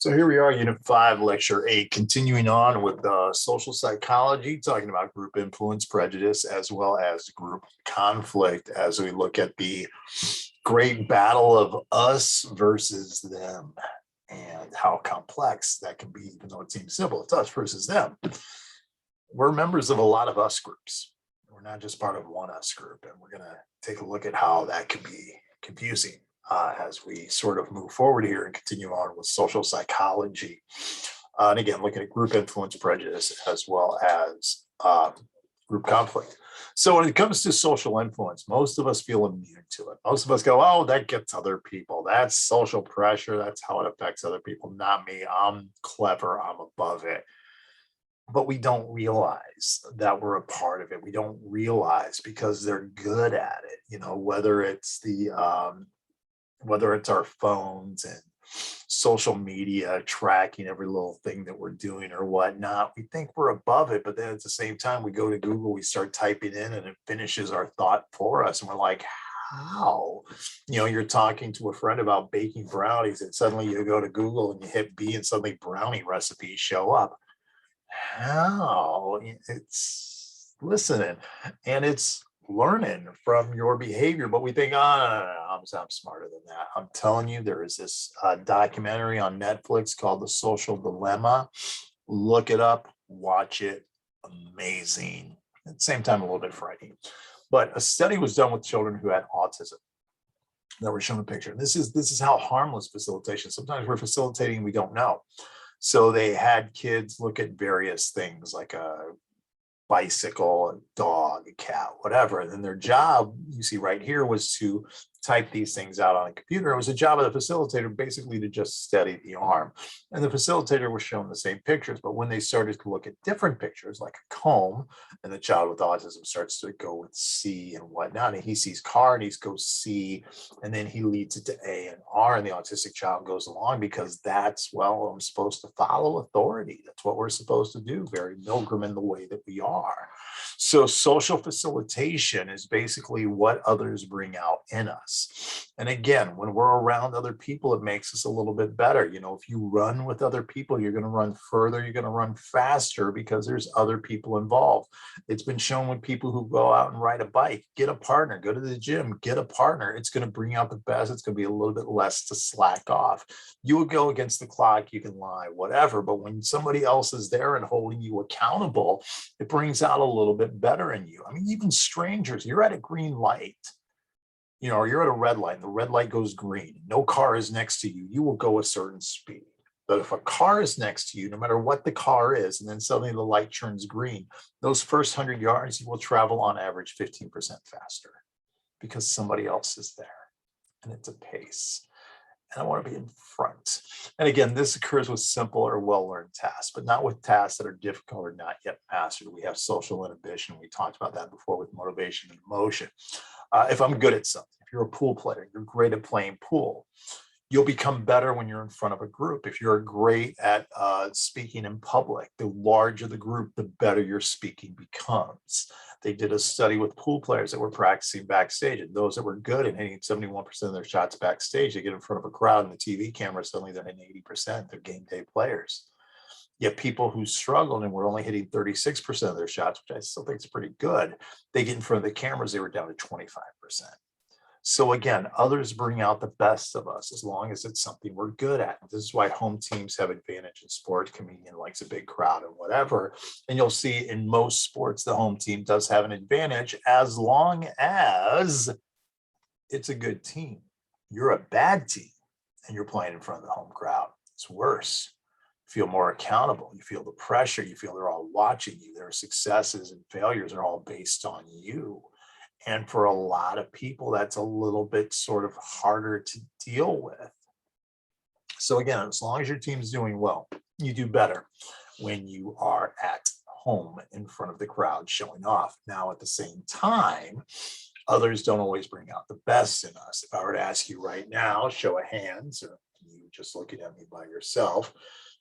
So here we are, Unit 5, Lecture 8, continuing on with social psychology, talking about group influence, prejudice, as well as group conflict as we look at the great battle of us versus them and how complex that can be, even though it seems simple. It's us versus them. We're members of a lot of us groups. We're not just part of one us group, and we're going to take a look at how that can be confusing. As we sort of move forward here and continue on with social psychology. And again, looking at group influence, prejudice, as well as group conflict. So when it comes to social influence, most of us feel immune to it. Most of us go, oh, that gets other people. That's social pressure. That's how it affects other people, not me. I'm clever. I'm above it. But we don't realize that we're a part of it. We don't realize because they're good at it, whether it's our phones and social media tracking every little thing that we're doing or whatnot. We think we're above it, but then at the same time, we go to Google, we start typing in and it finishes our thought for us. And we're like, how? You're talking to a friend about baking brownies and suddenly you go to Google and you hit B and suddenly brownie recipes show up. How? It's listening and it's learning from your behavior, but we think, I'm smarter than that. I'm telling you, there is this documentary on Netflix called The Social Dilemma. Look it up, watch it. Amazing. At the same time, a little bit frightening. But a study was done with children who had autism that were shown a picture. And this is how harmless facilitation. Sometimes we're facilitating, we don't know. So they had kids look at various things like a bicycle, a dog, a cat, whatever. And then their job, you see right here, was to type these things out on a computer. It was a job of the facilitator basically to just steady the arm. And the facilitator was shown the same pictures, but when they started to look at different pictures, like a comb, and the child with autism starts to go with C and whatnot, and he sees car and he goes C, and then he leads it to A and R, and the autistic child goes along because I'm supposed to follow authority. That's what we're supposed to do, very Milgram in the way that we are. So social facilitation is basically what others bring out in us. And again, when we're around other people, it makes us a little bit better. If you run with other people, you're going to run further, you're going to run faster because there's other people involved. It's been shown with people who go out and ride a bike, get a partner, go to the gym, get a partner. It's going to bring out the best. It's going to be a little bit less to slack off. You will go against the clock, you can lie, whatever. But when somebody else is there and holding you accountable, it brings out a little bit better in you. I mean, even strangers, you're at a green light, or you're at a red light and the red light goes green. No car is next to you. You will go a certain speed. But if a car is next to you, no matter what the car is, and then suddenly the light turns green, those first 100 yards, you will travel on average 15% faster because somebody else is there and it's a pace. And I want to be in front. And again, this occurs with simple or well-learned tasks, but not with tasks that are difficult or not yet mastered. We have social inhibition. We talked about that before with motivation and emotion. If I'm good at something, if you're a pool player, you're great at playing pool, you'll become better when you're in front of a group. If you're great at speaking in public, the larger the group, the better your speaking becomes. They did a study with pool players that were practicing backstage, and those that were good at hitting 71% of their shots backstage, they get in front of a crowd and the TV camera, suddenly they're hitting 80%. They're game day players. Yet people who struggled and were only hitting 36% of their shots, which I still think is pretty good, they get in front of the cameras, they were down to 25%. So again, others bring out the best of us as long as it's something we're good at. This is why home teams have advantage in sport. Comedian likes a big crowd and whatever. And you'll see in most sports, the home team does have an advantage as long as it's a good team. You're a bad team and you're playing in front of the home crowd. It's worse. You feel more accountable. You feel the pressure. You feel they're all watching you. Their successes and failures are all based on you. And for a lot of people, that's a little bit sort of harder to deal with. So again, as long as your team's doing well, you do better when you are at home in front of the crowd showing off. Now, at the same time, others don't always bring out the best in us. If I were to ask you right now, show of hands, or you just looking at me by yourself,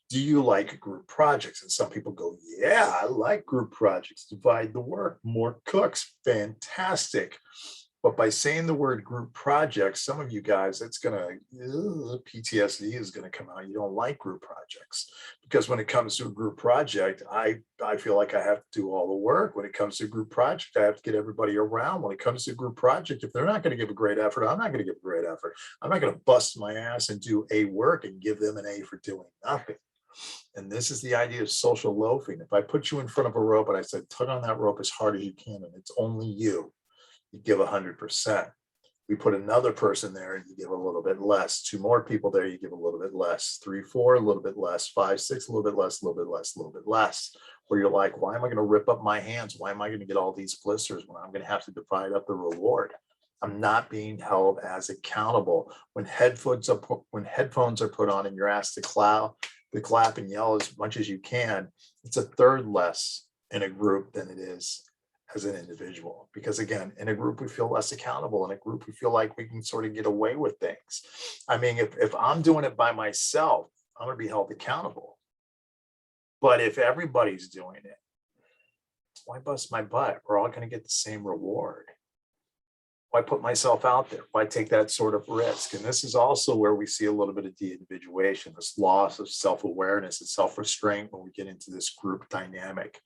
do you like group projects? And some people go, yeah, I like group projects. Divide the work, more cooks, fantastic. But by saying the word group projects, some of you guys, it's gonna PTSD is gonna come out. You don't like group projects because when it comes to a group project, I feel like I have to do all the work. When it comes to a group project, I have to get everybody around. When it comes to a group project, if they're not going to give a great effort, I'm not going to give a great effort. I'm not going to bust my ass and do A work and give them an A for doing nothing. And this is the idea of social loafing. If I put you in front of a rope and I said, tug on that rope as hard as you can, and it's only you give 100%. We put another person there and you give a little bit less. Two more people there, you give a little bit less. 3, 4, a little bit less. 5, 6, a little bit less, a little bit less, a little bit less. Where you're like, why am I going to rip up my hands? Why am I going to get all these blisters when I'm going to have to divide up the reward? I'm not being held as accountable. When headphones are put on and you're asked to clap and yell as much as you can, it's a third less in a group than it is as an individual. Because again, in a group, we feel less accountable. In a group, we feel like we can sort of get away with things. I mean, if I'm doing it by myself, I'm going to be held accountable. But if everybody's doing it, why bust my butt? We're all going to get the same reward. Why put myself out there? Why take that sort of risk? And this is also where we see a little bit of de-individuation, this loss of self-awareness and self-restraint when we get into this group dynamic.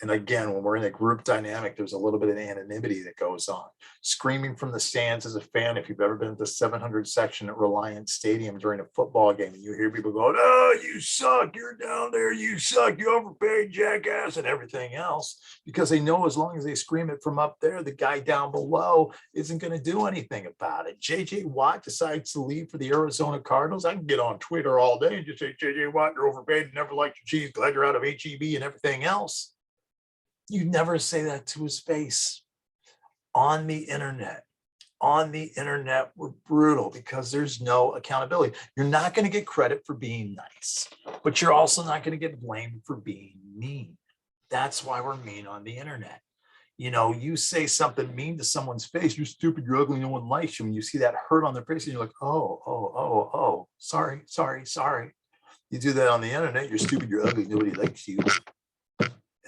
And again, when we're in a group dynamic, there's a little bit of anonymity that goes on. Screaming from the stands as a fan, if you've ever been at the 700 section at Reliant Stadium during a football game, and you hear people going, oh, you suck, you're down there, you suck, you overpaid, jackass, and everything else, because they know as long as they scream it from up there, the guy down below isn't going to do anything about it. JJ Watt decides to leave for the Arizona Cardinals. I can get on Twitter all day and just say, JJ Watt, you're overpaid, never liked your cheese, glad you're out of HEB and everything else. You never say that to his face. On the internet, we're brutal because there's no accountability. You're not going to get credit for being nice, but you're also not going to get blamed for being mean. That's why we're mean on the internet. You know, you say something mean to someone's face, you're stupid, you're ugly, no one likes you. And you see that hurt on their face and you're like, oh, sorry. You do that on the internet, you're stupid, you're ugly, nobody likes you.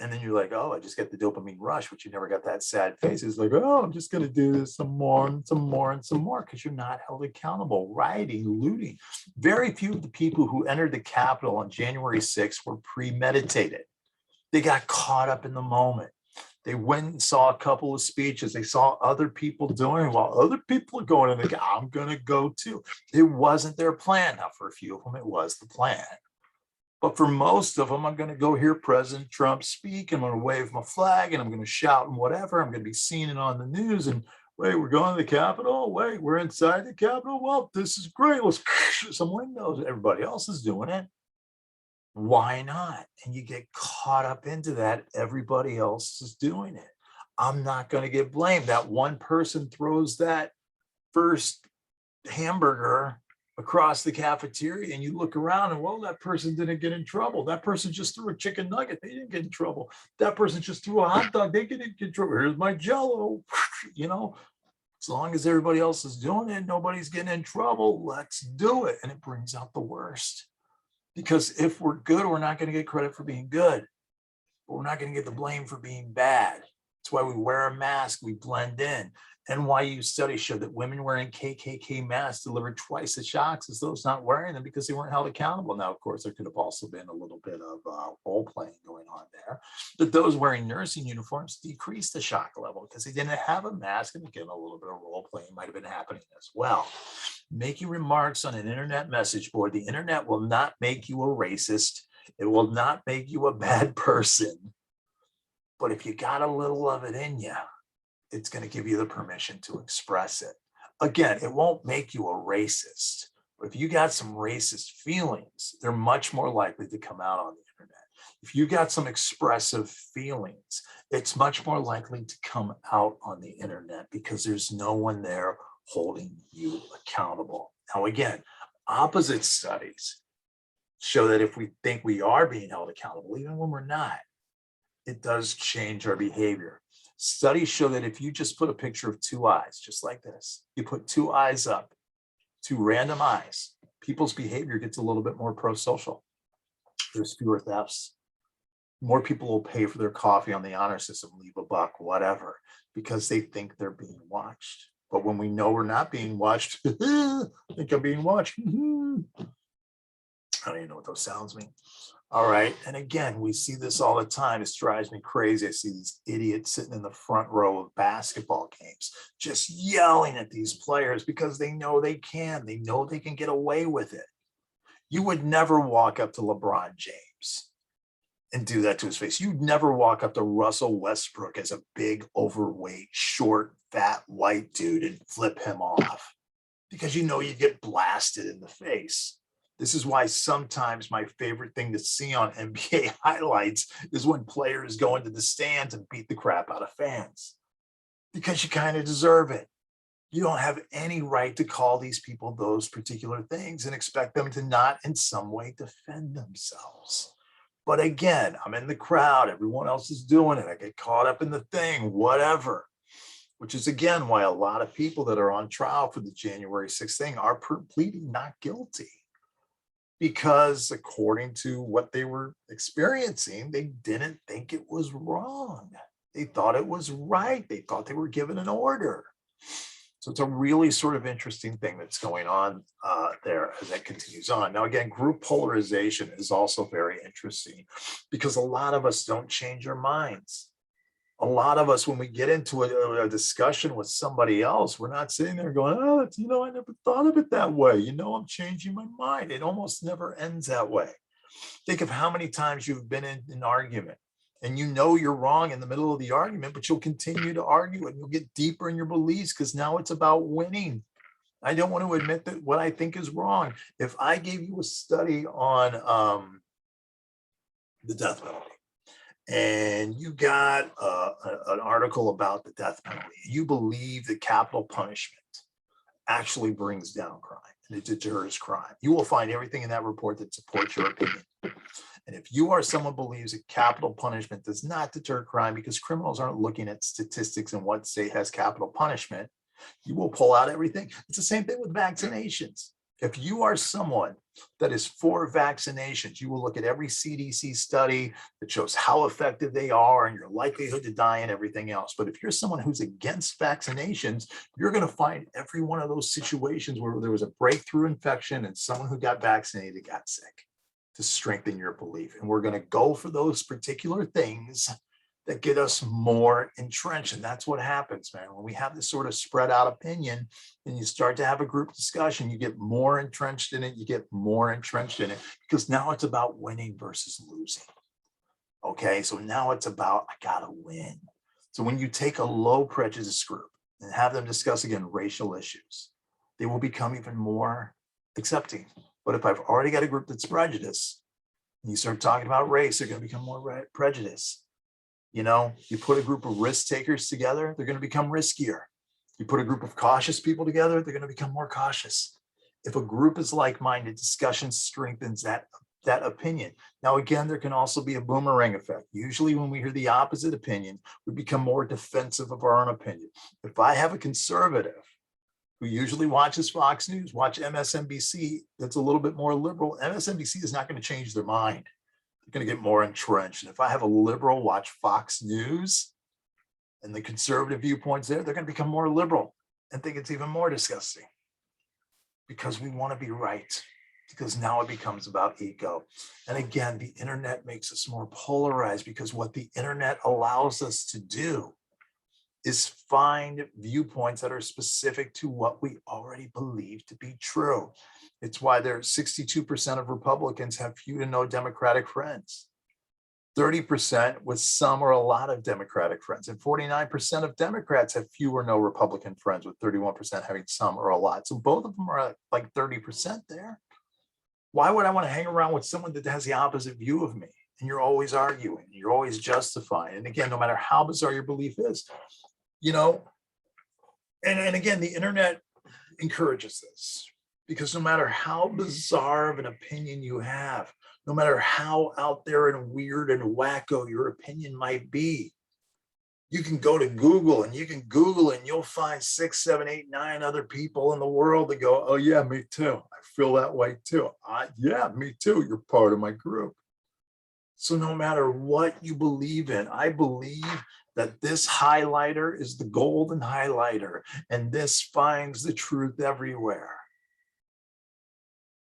And then you're like, oh, I just get the dopamine rush, but you never got that sad face. It's like, oh, I'm just going to do this some more, because you're not held accountable. Rioting, looting. Very few of the people who entered the Capitol on January 6th were premeditated. They got caught up in the moment. They went and saw a couple of speeches. They saw other people doing it while other people are going, and they go, I'm going to go too. It wasn't their plan. Now, for a few of them, it was the plan. But for most of them, I'm going to go hear President Trump speak. I'm going to wave my flag and I'm going to shout and whatever. I'm going to be seen it on the news. And wait, we're going to the Capitol. Wait, we're inside the Capitol. Well, this is great. Let's some windows. Everybody else is doing it. Why not? And you get caught up into that. Everybody else is doing it. I'm not going to get blamed. That one person throws that first hamburger across the cafeteria and you look around and, well, that person didn't get in trouble. That person just threw a chicken nugget. They didn't get in trouble. That person just threw a hot dog. They didn't get in trouble. Here's my Jell-O. You know, as long as everybody else is doing it, nobody's getting in trouble. Let's do it. And it brings out the worst. Because if we're good, we're not going to get credit for being good. But we're not going to get the blame for being bad. That's why we wear a mask. We blend in. NYU studies show that women wearing KKK masks delivered twice the shocks as those not wearing them because they weren't held accountable. Now, of course, there could have also been a little bit of role playing going on there. But those wearing nursing uniforms decreased the shock level because they didn't have a mask, and again, a little bit of role playing might have been happening as well. Making remarks on an internet message board, the internet will not make you a racist. It will not make you a bad person. But if you got a little of it in you, it's going to give you the permission to express it. Again, it won't make you a racist, but if you got some racist feelings, they're much more likely to come out on the internet. If you got some expressive feelings, it's much more likely to come out on the internet because there's no one there holding you accountable. Now, again, opposite studies show that if we think we are being held accountable, even when we're not, it does change our behavior. Studies show that if you just put a picture of two eyes, just like this, you put two eyes up, two random eyes, people's behavior gets a little bit more pro-social. There's fewer thefts. More people will pay for their coffee on the honor system, leave a buck, whatever, because they think they're being watched. But when we know we're not being watched, I think I'm being watched. I don't even know what those sounds mean. All right. And again, we see this all the time. It drives me crazy. I see these idiots sitting in the front row of basketball games, just yelling at these players because they know they can. They know they can get away with it. You would never walk up to LeBron James and do that to his face. You'd never walk up to Russell Westbrook as a big, overweight, short, fat, white dude and flip him off because you know you get blasted in the face. This is why sometimes my favorite thing to see on NBA highlights is when players go into the stands and beat the crap out of fans, because you kind of deserve it. You don't have any right to call these people those particular things and expect them to not in some way defend themselves. But again, I'm in the crowd. Everyone else is doing it. I get caught up in the thing, whatever, which is again why a lot of people that are on trial for the January 6th thing are pleading not guilty. Because according to what they were experiencing, they didn't think it was wrong. They thought it was right. They thought they were given an order. So it's a really sort of interesting thing that's going on there as that continues on. Now, again, group polarization is also very interesting because a lot of us don't change our minds. A lot of us, when we get into a discussion with somebody else, we're not sitting there going, oh, you know, I never thought of it that way. You know, I'm changing my mind. It almost never ends that way. Think of how many times you've been in an argument and you know you're wrong in the middle of the argument, but you'll continue to argue and you'll get deeper in your beliefs because now it's about winning. I don't want to admit that what I think is wrong. If I gave you a study on the death penalty, and you got an article about the death penalty, you believe that capital punishment actually brings down crime and it deters crime, you will find everything in that report that supports your opinion. And if you are someone who believes that capital punishment does not deter crime because criminals aren't looking at statistics and what state has capital punishment, you will pull out everything. It's the same thing with vaccinations. If you are someone that is for vaccinations, you will look at every CDC study that shows how effective they are and your likelihood to die and everything else. But if you're someone who's against vaccinations, you're going to find every one of those situations where there was a breakthrough infection and someone who got vaccinated got sick, to strengthen your belief. And we're going to go for those particular things that get us more entrenched. And that's what happens, man. When we have this sort of spread out opinion and you start to have a group discussion, you get more entrenched in it, you get more entrenched in it, because now it's about winning versus losing. Okay, so now it's about, I gotta win. So when you take a low prejudice group and have them discuss, again, racial issues, they will become even more accepting. But if I've already got a group that's prejudiced, and you start talking about race, they're gonna become more prejudiced. You know, you put a group of risk takers together, they're going to become riskier. You put a group of cautious people together, they're going to become more cautious. If a group is like-minded, discussion strengthens that opinion. Now, again, there can also be a boomerang effect. Usually when we hear the opposite opinion, we become more defensive of our own opinion. If I have a conservative who usually watches Fox News, watch MSNBC, that's a little bit more liberal, MSNBC is not going to change their mind. They're going to get more entrenched. And if I have a liberal watch Fox News and the conservative viewpoints there, they're going to become more liberal and think it's even more disgusting, because we want to be right, because now it becomes about ego. And again, the internet makes us more polarized, because what the internet allows us to do is find viewpoints that are specific to what we already believe to be true. It's why there's 62% of Republicans have few to no Democratic friends, 30% with some or a lot of Democratic friends, and 49% of Democrats have few or no Republican friends, with 31% having some or a lot. So both of them are like 30% there. Why would I want to hang around with someone that has the opposite view of me? And you're always arguing, you're always justifying. And again, no matter how bizarre your belief is, you know, and again, the internet encourages this, because no matter how bizarre of an opinion you have, no matter how out there and weird and wacko your opinion might be, you can go to Google and you can Google and you'll find 6, 7, 8, 9 other people in the world that go, oh yeah, me too. I feel that way too. Yeah, me too. You're part of my group. So no matter what you believe in, I believe that this highlighter is the golden highlighter, and this finds the truth everywhere.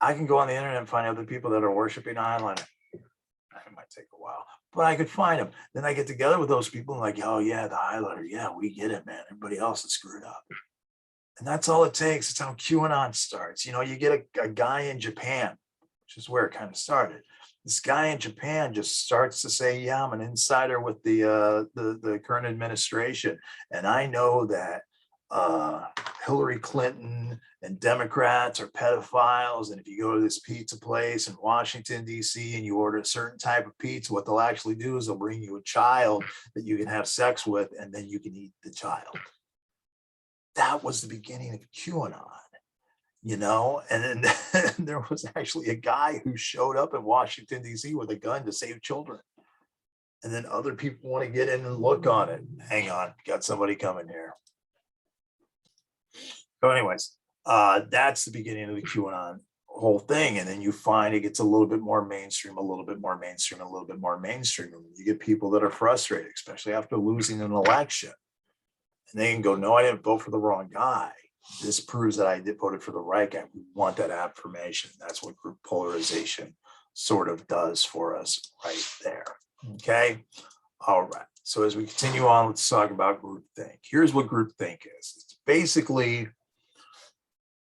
I can go on the internet and find other people that are worshiping a highlighter. It might take a while, but I could find them. Then I get together with those people and like, oh yeah, the highlighter. Yeah, we get it, man. Everybody else is screwed up. And that's all it takes. It's how QAnon starts. You know, you get a guy in Japan, which is where it kind of started. This guy in Japan just starts to say, yeah, I'm an insider with the current administration. And I know that Hillary Clinton and Democrats are pedophiles. And if you go to this pizza place in Washington, D.C., and you order a certain type of pizza, what they'll actually do is they'll bring you a child that you can have sex with, and then you can eat the child. That was the beginning of QAnon, you know? And then there was actually a guy who showed up in Washington, D.C. with a gun to save children. And then other people want to get in and look on it. Hang on, got somebody coming here. So anyways, that's the beginning of the QAnon whole thing. And then you find it gets a little bit more mainstream, a little bit more mainstream, a little bit more mainstream. And you get people that are frustrated, especially after losing an election. And they can go, no, I didn't vote for the wrong guy. This proves that I did voted for the right guy. We want that affirmation. That's what group polarization sort of does for us right there. Okay. All right. So as we continue on, let's talk about groupthink. Here's what groupthink is. It's basically,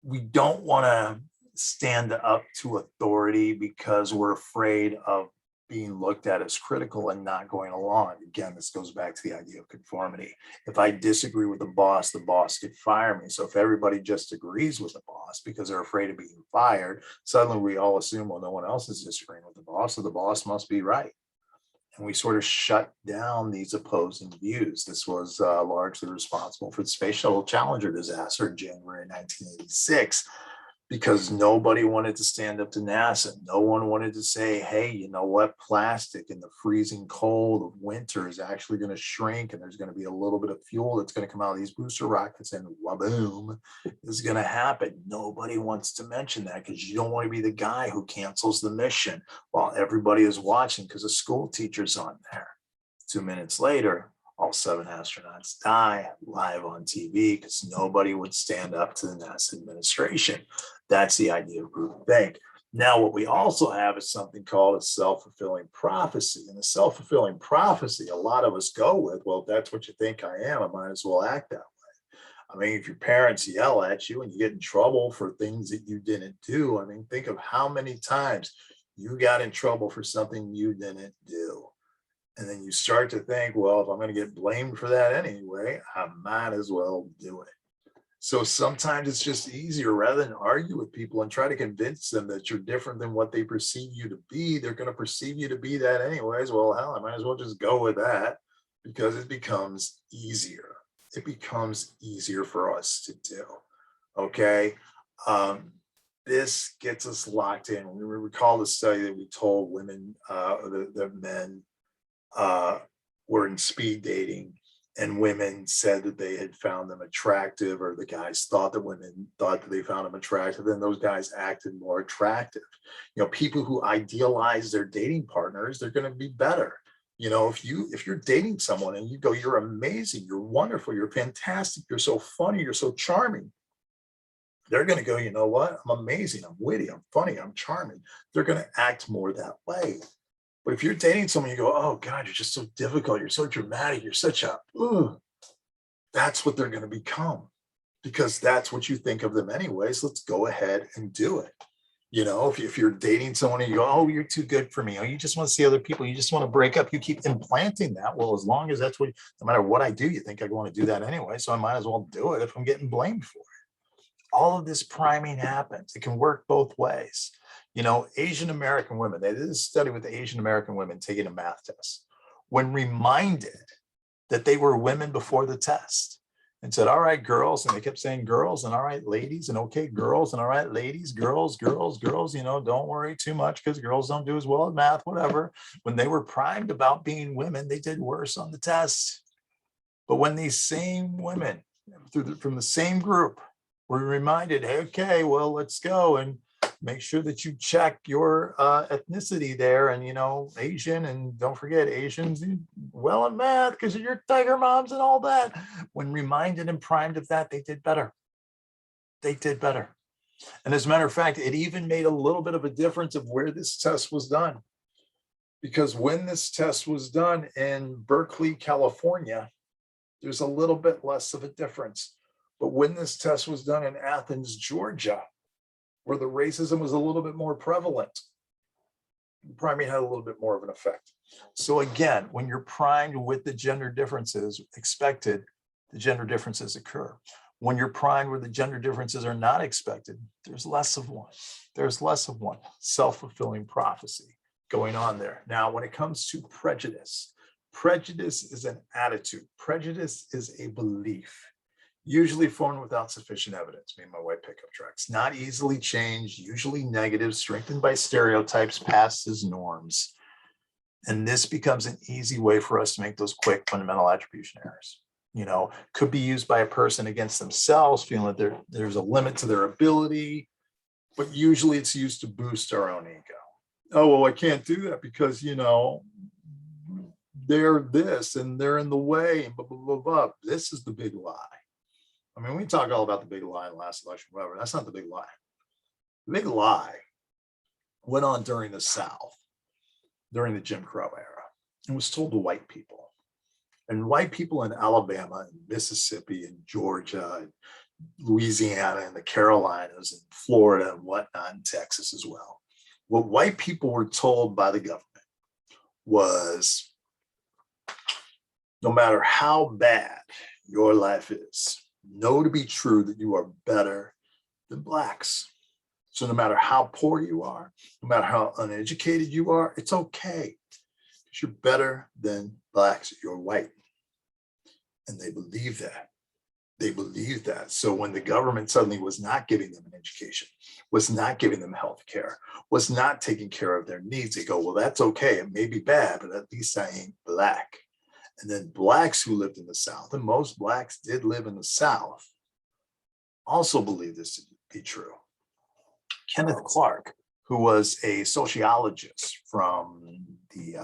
we don't want to stand up to authority because we're afraid of being looked at as critical and not going along. Again, this goes back to the idea of conformity. If I disagree with the boss could fire me. So if everybody just agrees with the boss because they're afraid of being fired, suddenly we all assume, well, no one else is disagreeing with the boss, so the boss must be right. And we sort of shut down these opposing views. This was largely responsible for the Space Shuttle Challenger disaster in January 1986. Because nobody wanted to stand up to NASA. No one wanted to say, hey, you know what? Plastic in the freezing cold of winter is actually going to shrink, and there's going to be a little bit of fuel that's going to come out of these booster rockets, and waboom is going to happen. Nobody wants to mention that because you don't want to be the guy who cancels the mission while everybody is watching because a school teacher's on there. 2 minutes later, all 7 astronauts die live on TV because nobody would stand up to the NASA administration. That's the idea of groupthink. Now, what we also have is something called a self-fulfilling prophecy. And the self-fulfilling prophecy, a lot of us go with, well, if that's what you think I am, I might as well act that way. I mean, if your parents yell at you and you get in trouble for things that you didn't do, I mean, think of how many times you got in trouble for something you didn't do. And then you start to think, well, if I'm going to get blamed for that anyway, I might as well do it. So sometimes it's just easier rather than argue with people and try to convince them that you're different than what they perceive you to be. They're going to perceive you to be that anyways. Well, hell, I might as well just go with that because it becomes easier. It becomes easier for us to do. Okay. This gets us locked in. We recall the study that we told women, that men were in speed dating, and women said that they had found them attractive, or the guys thought that women thought that they found them attractive, then those guys acted more attractive. You know, people who idealize their dating partners, they're going to be better. You know, if you're dating someone and you go, you're amazing, you're wonderful, you're fantastic, you're so funny, you're so charming, they're going to go, you know what, I'm amazing, I'm witty, I'm funny, I'm charming. They're going to act more that way. But if you're dating someone, you go, oh God, you're just so difficult, you're so dramatic, you're such a, that's what they're going to become, because that's what you think of them anyways. Let's go ahead and do it. You know, if you're dating someone and you go, oh, you're too good for me, oh, you just want to see other people, you just want to break up, you keep implanting that. Well, as long as that's what, no matter what I do, you think I want to do that anyway, so I might as well do it if I'm getting blamed for it. All of this priming happens. It can work both ways. You know, Asian American women, they did a study with Asian American women taking a math test. When reminded that they were women before the test, and said, all right, girls, and they kept saying girls, and all right, ladies, and okay, girls, and all right, ladies, girls, you know, don't worry too much because girls don't do as well at math, whatever. When they were primed about being women, they did worse on the test. But when these same women from the same group were reminded, hey, okay, well, let's go and make sure that you check your ethnicity there, and Asian, and don't forget Asians well in math because of your tiger moms and all that. When reminded and primed of that, they did better. They did better. And as a matter of fact, it even made a little bit of a difference of where this test was done. Because when this test was done in Berkeley, California, there's a little bit less of a difference. But when this test was done in Athens, Georgia, where the racism was a little bit more prevalent, priming had a little bit more of an effect. So again, when you're primed with the gender differences expected, the gender differences occur. When you're primed where the gender differences are not expected, there's less of one. There's less of one. Self-fulfilling prophecy going on there. Now, when it comes to prejudice, prejudice is an attitude. Prejudice is a belief, usually formed without sufficient evidence. Me and my white pickup trucks. Not easily changed, usually negative, strengthened by stereotypes, passed as norms. And this becomes an easy way for us to make those quick fundamental attribution errors. Could be used by a person against themselves, feeling that there's a limit to their ability, but usually it's used to boost our own ego. Oh, well, I can't do that because, they're this and they're in the way and blah, blah, blah, blah. This is the big lie. I mean, we talk all about the big lie in the last election, whatever. That's not the big lie. The big lie went on during the South, during the Jim Crow era, and was told to white people. And white people in Alabama and Mississippi and Georgia and Louisiana and the Carolinas and Florida and whatnot, and Texas as well. What white people were told by the government was, no matter how bad your life is, know to be true that you are better than blacks. So no matter how poor you are, no matter how uneducated you are, it's okay because you're better than blacks. You're white. And they believe that. They believe that. So when the government suddenly was not giving them an education, was not giving them health care, was not taking care of their needs, they go, well, that's okay. It may be bad, but at least I ain't black. And then blacks who lived in the South, and most blacks did live in the South, also believed this to be true. Kenneth Clark, who was a sociologist from the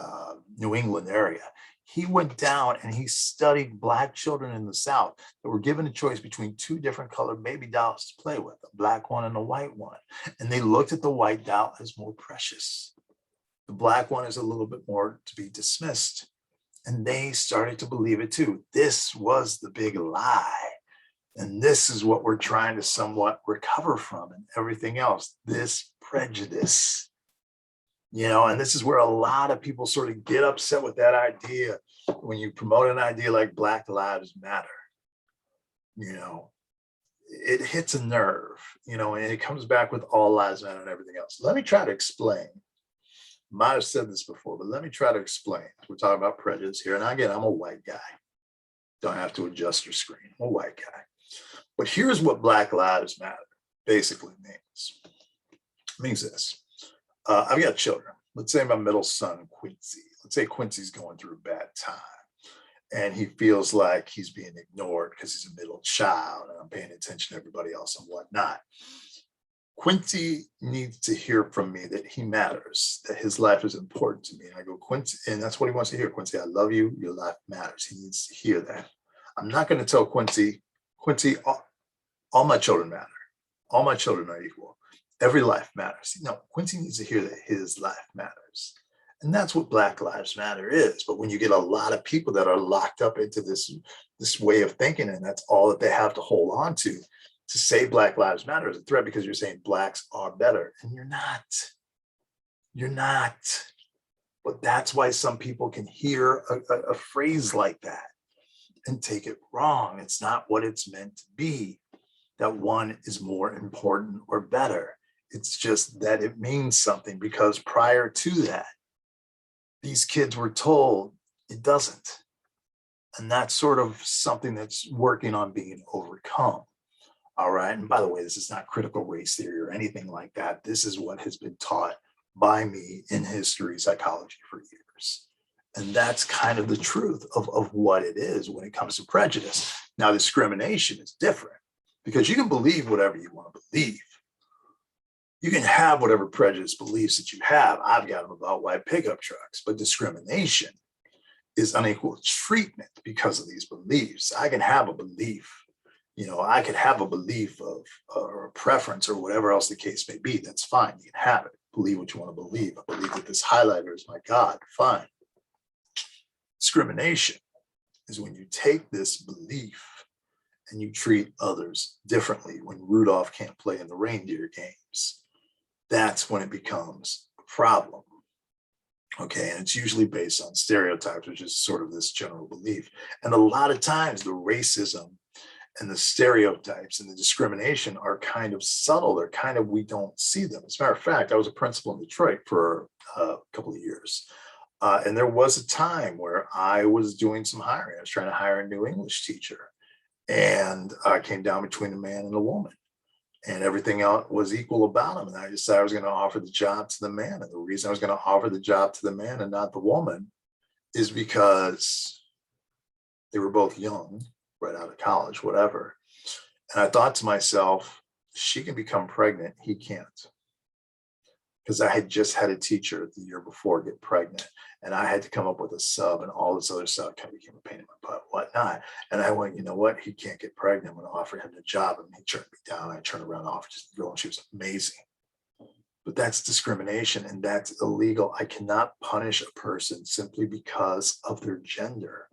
New England area, he went down and he studied black children in the South that were given a choice between two different colored baby dolls to play with, a black one and a white one. And they looked at the white doll as more precious. The black one is a little bit more to be dismissed. And they started to believe it too. This was the big lie. And this is what we're trying to somewhat recover from and everything else, this prejudice. And this is where a lot of people sort of get upset with that idea when you promote an idea like Black Lives Matter. It hits a nerve, and it comes back with all lives matter and everything else. Let me try to explain. Might have said this before, but let me try to explain. We're talking about prejudice here. And again, I'm a white guy. Don't have to adjust your screen. I'm a white guy. But here's what Black Lives Matter basically means. It means this. I've got children. Let's say my middle son, Quincy. Let's say Quincy's going through a bad time and he feels like he's being ignored because he's a middle child and I'm paying attention to everybody else and whatnot. Quincy needs to hear from me that he matters, that his life is important to me. And I go, Quincy, and that's what he wants to hear. Quincy, I love you. Your life matters. He needs to hear that. I'm not going to tell Quincy, all my children matter. All my children are equal. Every life matters. No, Quincy needs to hear that his life matters. And that's what Black Lives Matter is. But when you get a lot of people that are locked up into this way of thinking, and that's all that they have to hold on to say Black Lives Matter is a threat because you're saying blacks are better. And you're not. You're not. But that's why some people can hear a phrase like that and take it wrong. It's not what it's meant to be, that one is more important or better. It's just that it means something because prior to that, these kids were told it doesn't. And that's sort of something that's working on being overcome. All right. And by the way, this is not critical race theory or anything like that. This is what has been taught by me in history, psychology for years. And that's kind of the truth of what it is when it comes to prejudice. Now, discrimination is different because you can believe whatever you want to believe. You can have whatever prejudice beliefs that you have. I've got them about white pickup trucks, but discrimination is unequal treatment because of these beliefs. I can have a belief, I could have a belief of or a preference or whatever else the case may be. That's fine. You can have it. Believe what you want to believe. I believe that this highlighter is my God. Fine. Discrimination is when you take this belief and you treat others differently. When Rudolph can't play in the reindeer games, that's when it becomes a problem. Okay, and it's usually based on stereotypes, which is sort of this general belief. And a lot of times the racism and the stereotypes and the discrimination are kind of subtle. They're kind of, we don't see them. As a matter of fact, I was a principal in Detroit for a couple of years. And there was a time where I was doing some hiring. I was trying to hire a new English teacher. And I came down between a man and a woman. And everything else was equal about him. And I decided I was going to offer the job to the man. And the reason I was going to offer the job to the man and not the woman is because they were both young, right out of college, whatever. And I thought to myself, she can become pregnant, he can't. Because I had just had a teacher the year before get pregnant, and I had to come up with a sub, and all this other stuff kind of became a pain in my butt, whatnot. And I went, you know what? He can't get pregnant. I'm going to offer him the job. And he turned me down. I turned around and offered the girl, and she was amazing. But that's discrimination, and that's illegal. I cannot punish a person simply because of their gender.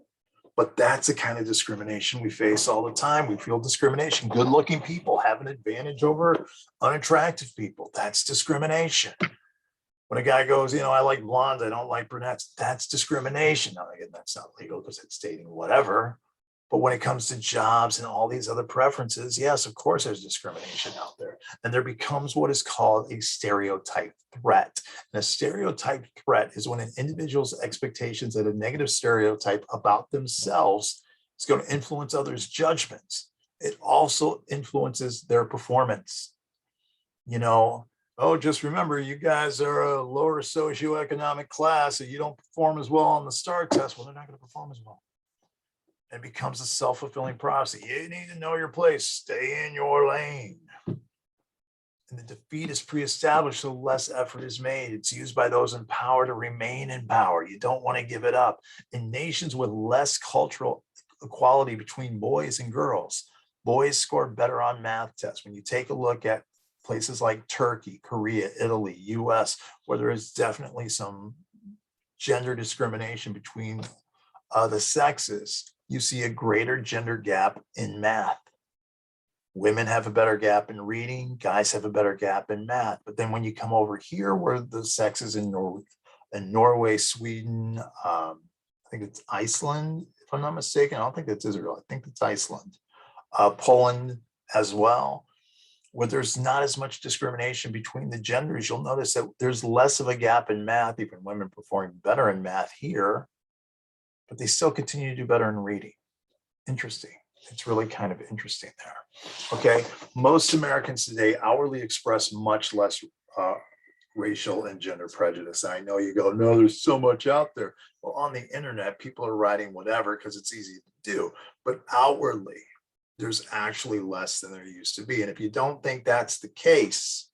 But that's the kind of discrimination we face all the time. We feel discrimination. Good-looking people have an advantage over unattractive people. That's discrimination. When a guy goes, I like blondes, I don't like brunettes, that's discrimination. Now, again, that's not legal because it's dating, whatever. But when it comes to jobs and all these other preferences, yes, of course, there's discrimination out there. And there becomes what is called a stereotype threat. And a stereotype threat is when an individual's expectations and a negative stereotype about themselves is going to influence others' judgments. It also influences their performance. Oh, just remember, you guys are a lower socioeconomic class, so you don't perform as well on the STAR test. Well, they're not going to perform as well. It becomes a self-fulfilling prophecy. You need to know your place. Stay in your lane. And the defeat is pre-established, so less effort is made. It's used by those in power to remain in power. You don't want to give it up. In nations with less cultural equality between boys and girls, boys score better on math tests. When you take a look at places like Turkey, Korea, Italy, US, where there is definitely some gender discrimination between the sexes, you see a greater gender gap in math. Women have a better gap in reading, guys have a better gap in math. But then when you come over here where the sexes in Norway, Sweden, I think it's Iceland, if I'm not mistaken. I don't think that's Israel. I think it's Iceland. Poland as well, where there's not as much discrimination between the genders. You'll notice that there's less of a gap in math, even women performing better in math here, but they still continue to do better in reading. Interesting. It's really kind of interesting there. Okay. Most Americans today hourly express much less racial and gender prejudice. I know you go, no, there's so much out there. Well, on the internet, people are writing whatever because it's easy to do, but outwardly, there's actually less than there used to be. And if you don't think that's the case,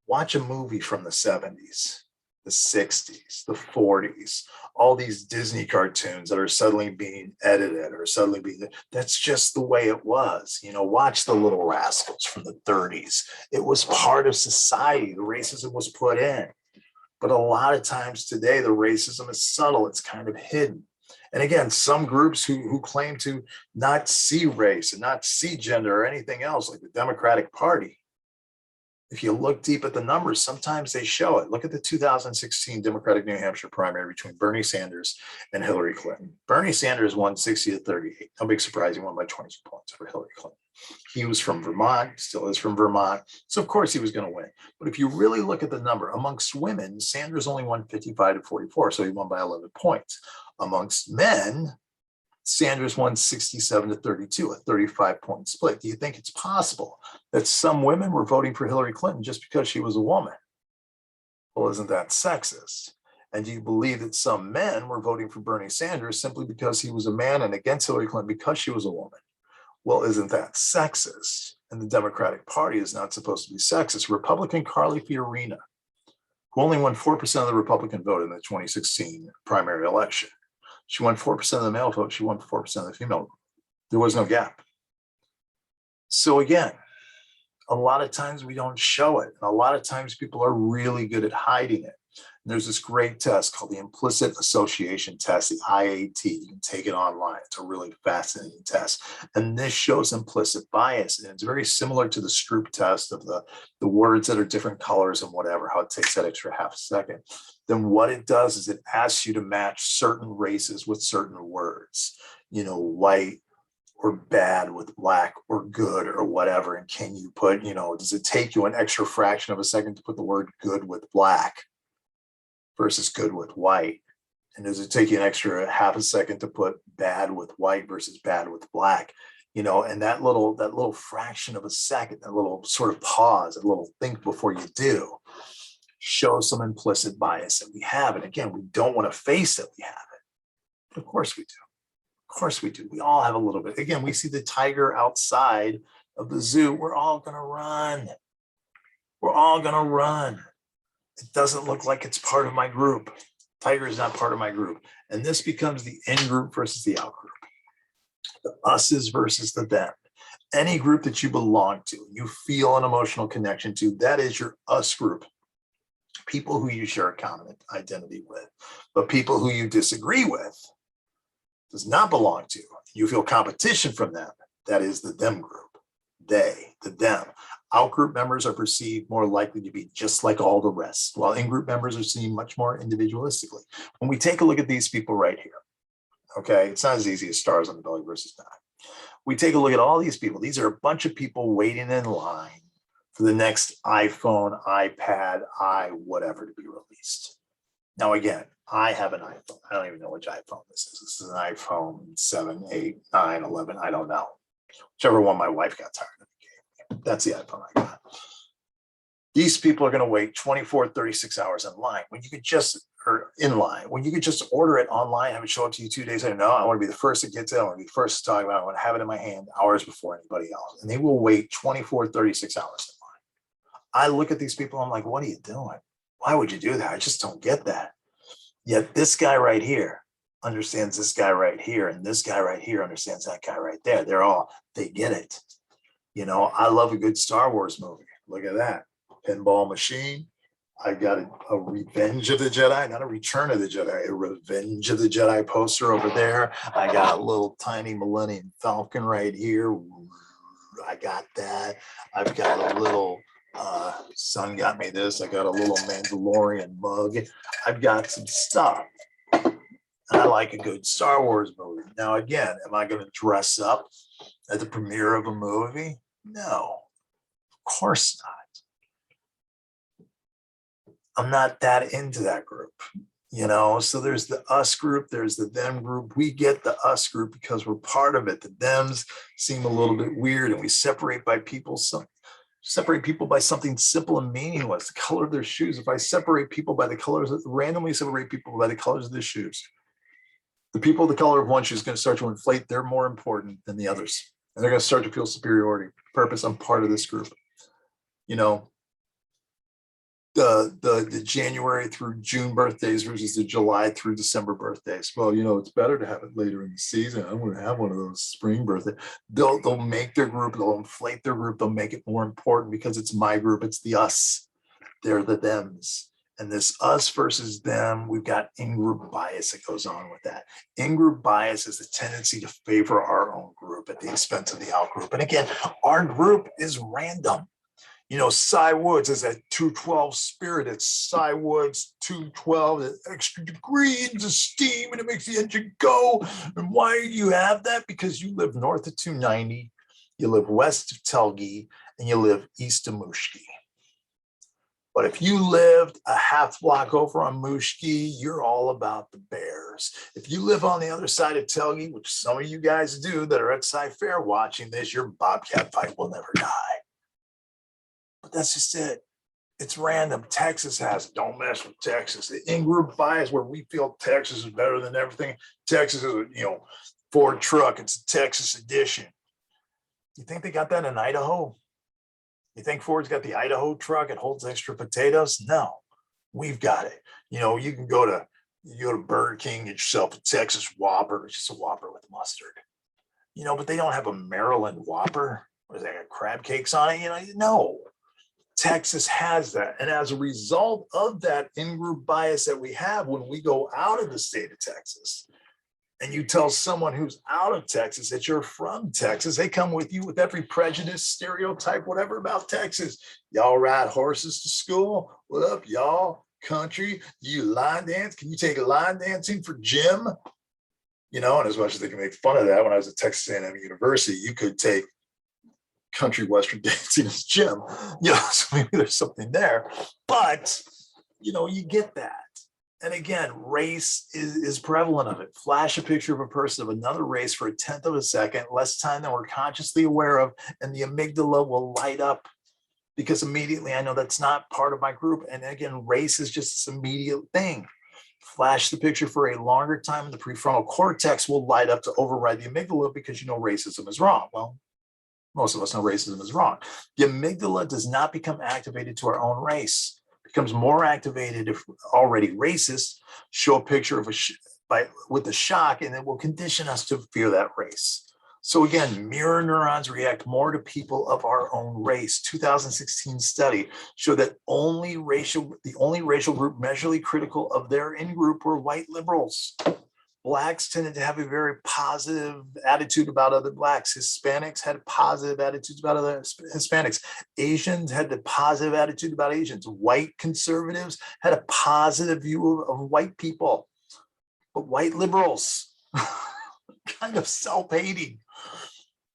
watch a movie from the 70s, the 60s, the 40s, all these Disney cartoons that are suddenly being edited or suddenly being, that's just the way it was. Watch The Little Rascals from the 30s. It was part of society. The racism was put in. But a lot of times today, the racism is subtle. It's kind of hidden. And again, some groups who claim to not see race and not see gender or anything else, like the Democratic Party, if you look deep at the numbers, sometimes they show it. Look at the 2016 Democratic New Hampshire primary between Bernie Sanders and Hillary Clinton. Bernie Sanders won 60 to 38. No big surprise, he won by 22 points over Hillary Clinton. He was from Vermont, still is from Vermont. So of course he was going to win. But if you really look at the number, amongst women, Sanders only won 55 to 44. So he won by 11 points. Amongst men, Sanders won 67 to 32, a 35-point split. Do you think it's possible that some women were voting for Hillary Clinton just because she was a woman? Well, isn't that sexist? And do you believe that some men were voting for Bernie Sanders simply because he was a man and against Hillary Clinton because she was a woman? Well, isn't that sexist? and the Democratic Party is not supposed to be sexist. Republican Carly Fiorina, who only won 4% of the Republican vote in the 2016 primary election. She won 4% of the male vote. She won 4% of the female vote. There was no gap. So again, a lot of times we don't show it. And a lot of times people are really good at hiding it. And there's this great test called the Implicit Association Test, the IAT. You can take it online. It's a really fascinating test. And this shows implicit bias. And it's very similar to the Stroop test of the words that are different colors and whatever, how it takes that extra half a second. Then what it does is it asks you to match certain races with certain words, white or bad with black or good or whatever. And can you put, does it take you an extra fraction of a second to put the word good with black versus good with white? And does it take you an extra half a second to put bad with white versus bad with black? And that little fraction of a second, that little sort of pause, a little think before you do, shows some implicit bias that we have. And again, we don't want to face that we have it. But of course we do. Of course we do. We all have a little bit. Again, we see the tiger outside of the zoo. We're all going to run. We're all going to run. It doesn't look like it's part of my group. Tiger is not part of my group. And this becomes the in group versus the out group. The us's versus the them. Any group that you belong to, you feel an emotional connection to, that is your us group. People who you share a common identity with. But people who you disagree with, does not belong to, you feel competition from them, that is the them group. They, the them. Out-group members are perceived more likely to be just like all the rest, while in-group members are seen much more individualistically. When we take a look at these people right here, okay, it's not as easy as stars on the belly versus not. We take a look at all these people. These are a bunch of people waiting in line for the next iPhone, iPad, whatever to be released. Now, again, I have an iPhone. I don't even know which iPhone this is. This is an iPhone 7, 8, 9, 11. I don't know. Whichever one my wife got tired of gave me. That's the iPhone I got. These people are going to wait 24, 36 hours in line when you could just, when you could just order it online, have it show up to you 2 days later. No, I want to be the first to get to it. I want to be the first to talk about it. I want to have it in my hand hours before anybody else. And they will wait 24, 36 hours in line. I look at these people. I'm like, what are you doing? Why would you do that? I just don't get that. Yet this guy right here understands this guy right here, and this guy right here understands that guy right there. They get it. I love a good Star Wars movie. Look at that. Pinball machine. I got a Revenge of the Jedi, not a Return of the Jedi, a Revenge of the Jedi poster over there. I got a little tiny Millennium Falcon right here. I got that. I've got a little son got me this. I got a little Mandalorian mug. I've got some stuff. I like a good Star Wars movie. Now, again, am I going to dress up at the premiere of a movie? No, of course not. I'm not that into that group, So there's the us group, there's the them group. We get the us group because we're part of it. The thems seem a little bit weird, and we separate people by something simple and meaningless, the color of their shoes. If I separate people by the colors, randomly separate people by the colors of their shoes, the people the color of one shoe is going to start to inflate. They're more important than the others. And they're going to start to feel superiority. Purpose, I'm part of this group. The January through June birthdays versus the July through December birthdays. Well, it's better to have it later in the season. I'm going to have one of those spring birthdays. They'll make their group, they'll inflate their group, they'll make it more important because it's my group, it's the us. They're the thems. And this us versus them, we've got in-group bias that goes on with that. In-group bias is the tendency to favor our own group at the expense of the out group. And again, our group is random. Cy Woods is a 212 spirit. It's Cy Woods 212, extra degrees of steam, and it makes the engine go. And why do you have that? Because you live north of 290, you live west of Telgi, and you live east of Mushki. But if you lived a half block over on Mushki, you're all about the Bears. If you live on the other side of Telgi, which some of you guys do that are at Sci Fair watching this, your Bobcat fight will never die. But that's just it. It's random. Texas has it. Don't mess with Texas. The in-group bias where we feel Texas is better than everything. Texas is, Ford truck. It's a Texas edition. You think they got that in Idaho? You think Ford's got the Idaho truck, it holds extra potatoes? No, we've got it. You know, you go to Burger King, get yourself a Texas Whopper, it's just a Whopper with mustard. You know, but they don't have a Maryland Whopper. What is that, got crab cakes on it? You know, no. Texas has that. And as a result of that in-group bias that we have when we go out of the state of Texas, and you tell someone who's out of Texas that you're from Texas, they come with you with every prejudice, stereotype, whatever about Texas. Y'all ride horses to school? What up, y'all? Country? Do you line dance? Can you take a line dancing for gym? You know, and as much as they can make fun of that, when I was at Texas A&M University, you could take country western dancing as gym. You know, so maybe there's something there. But, you know, you get that. And again, race is prevalent of it. Flash a picture of a person of another race for a tenth of a second, less time than we're consciously aware of, and the amygdala will light up because immediately I know that's not part of my group. And again, race is just this immediate thing. Flash the picture for a longer time, and the prefrontal cortex will light up to override the amygdala because you know racism is wrong. Well, most of us know racism is wrong. The amygdala does not become activated to our own race. Becomes more activated if already racist, show a picture of with a shock, and it will condition us to fear that race. So again, mirror neurons react more to people of our own race. 2016 study showed that the only racial group measurably critical of their in-group were white liberals. Blacks tended to have a very positive attitude about other Blacks. Hispanics had positive attitudes about other Hispanics. Asians had a positive attitude about Asians. White conservatives had a positive view of white people. But white liberals, kind of self-hating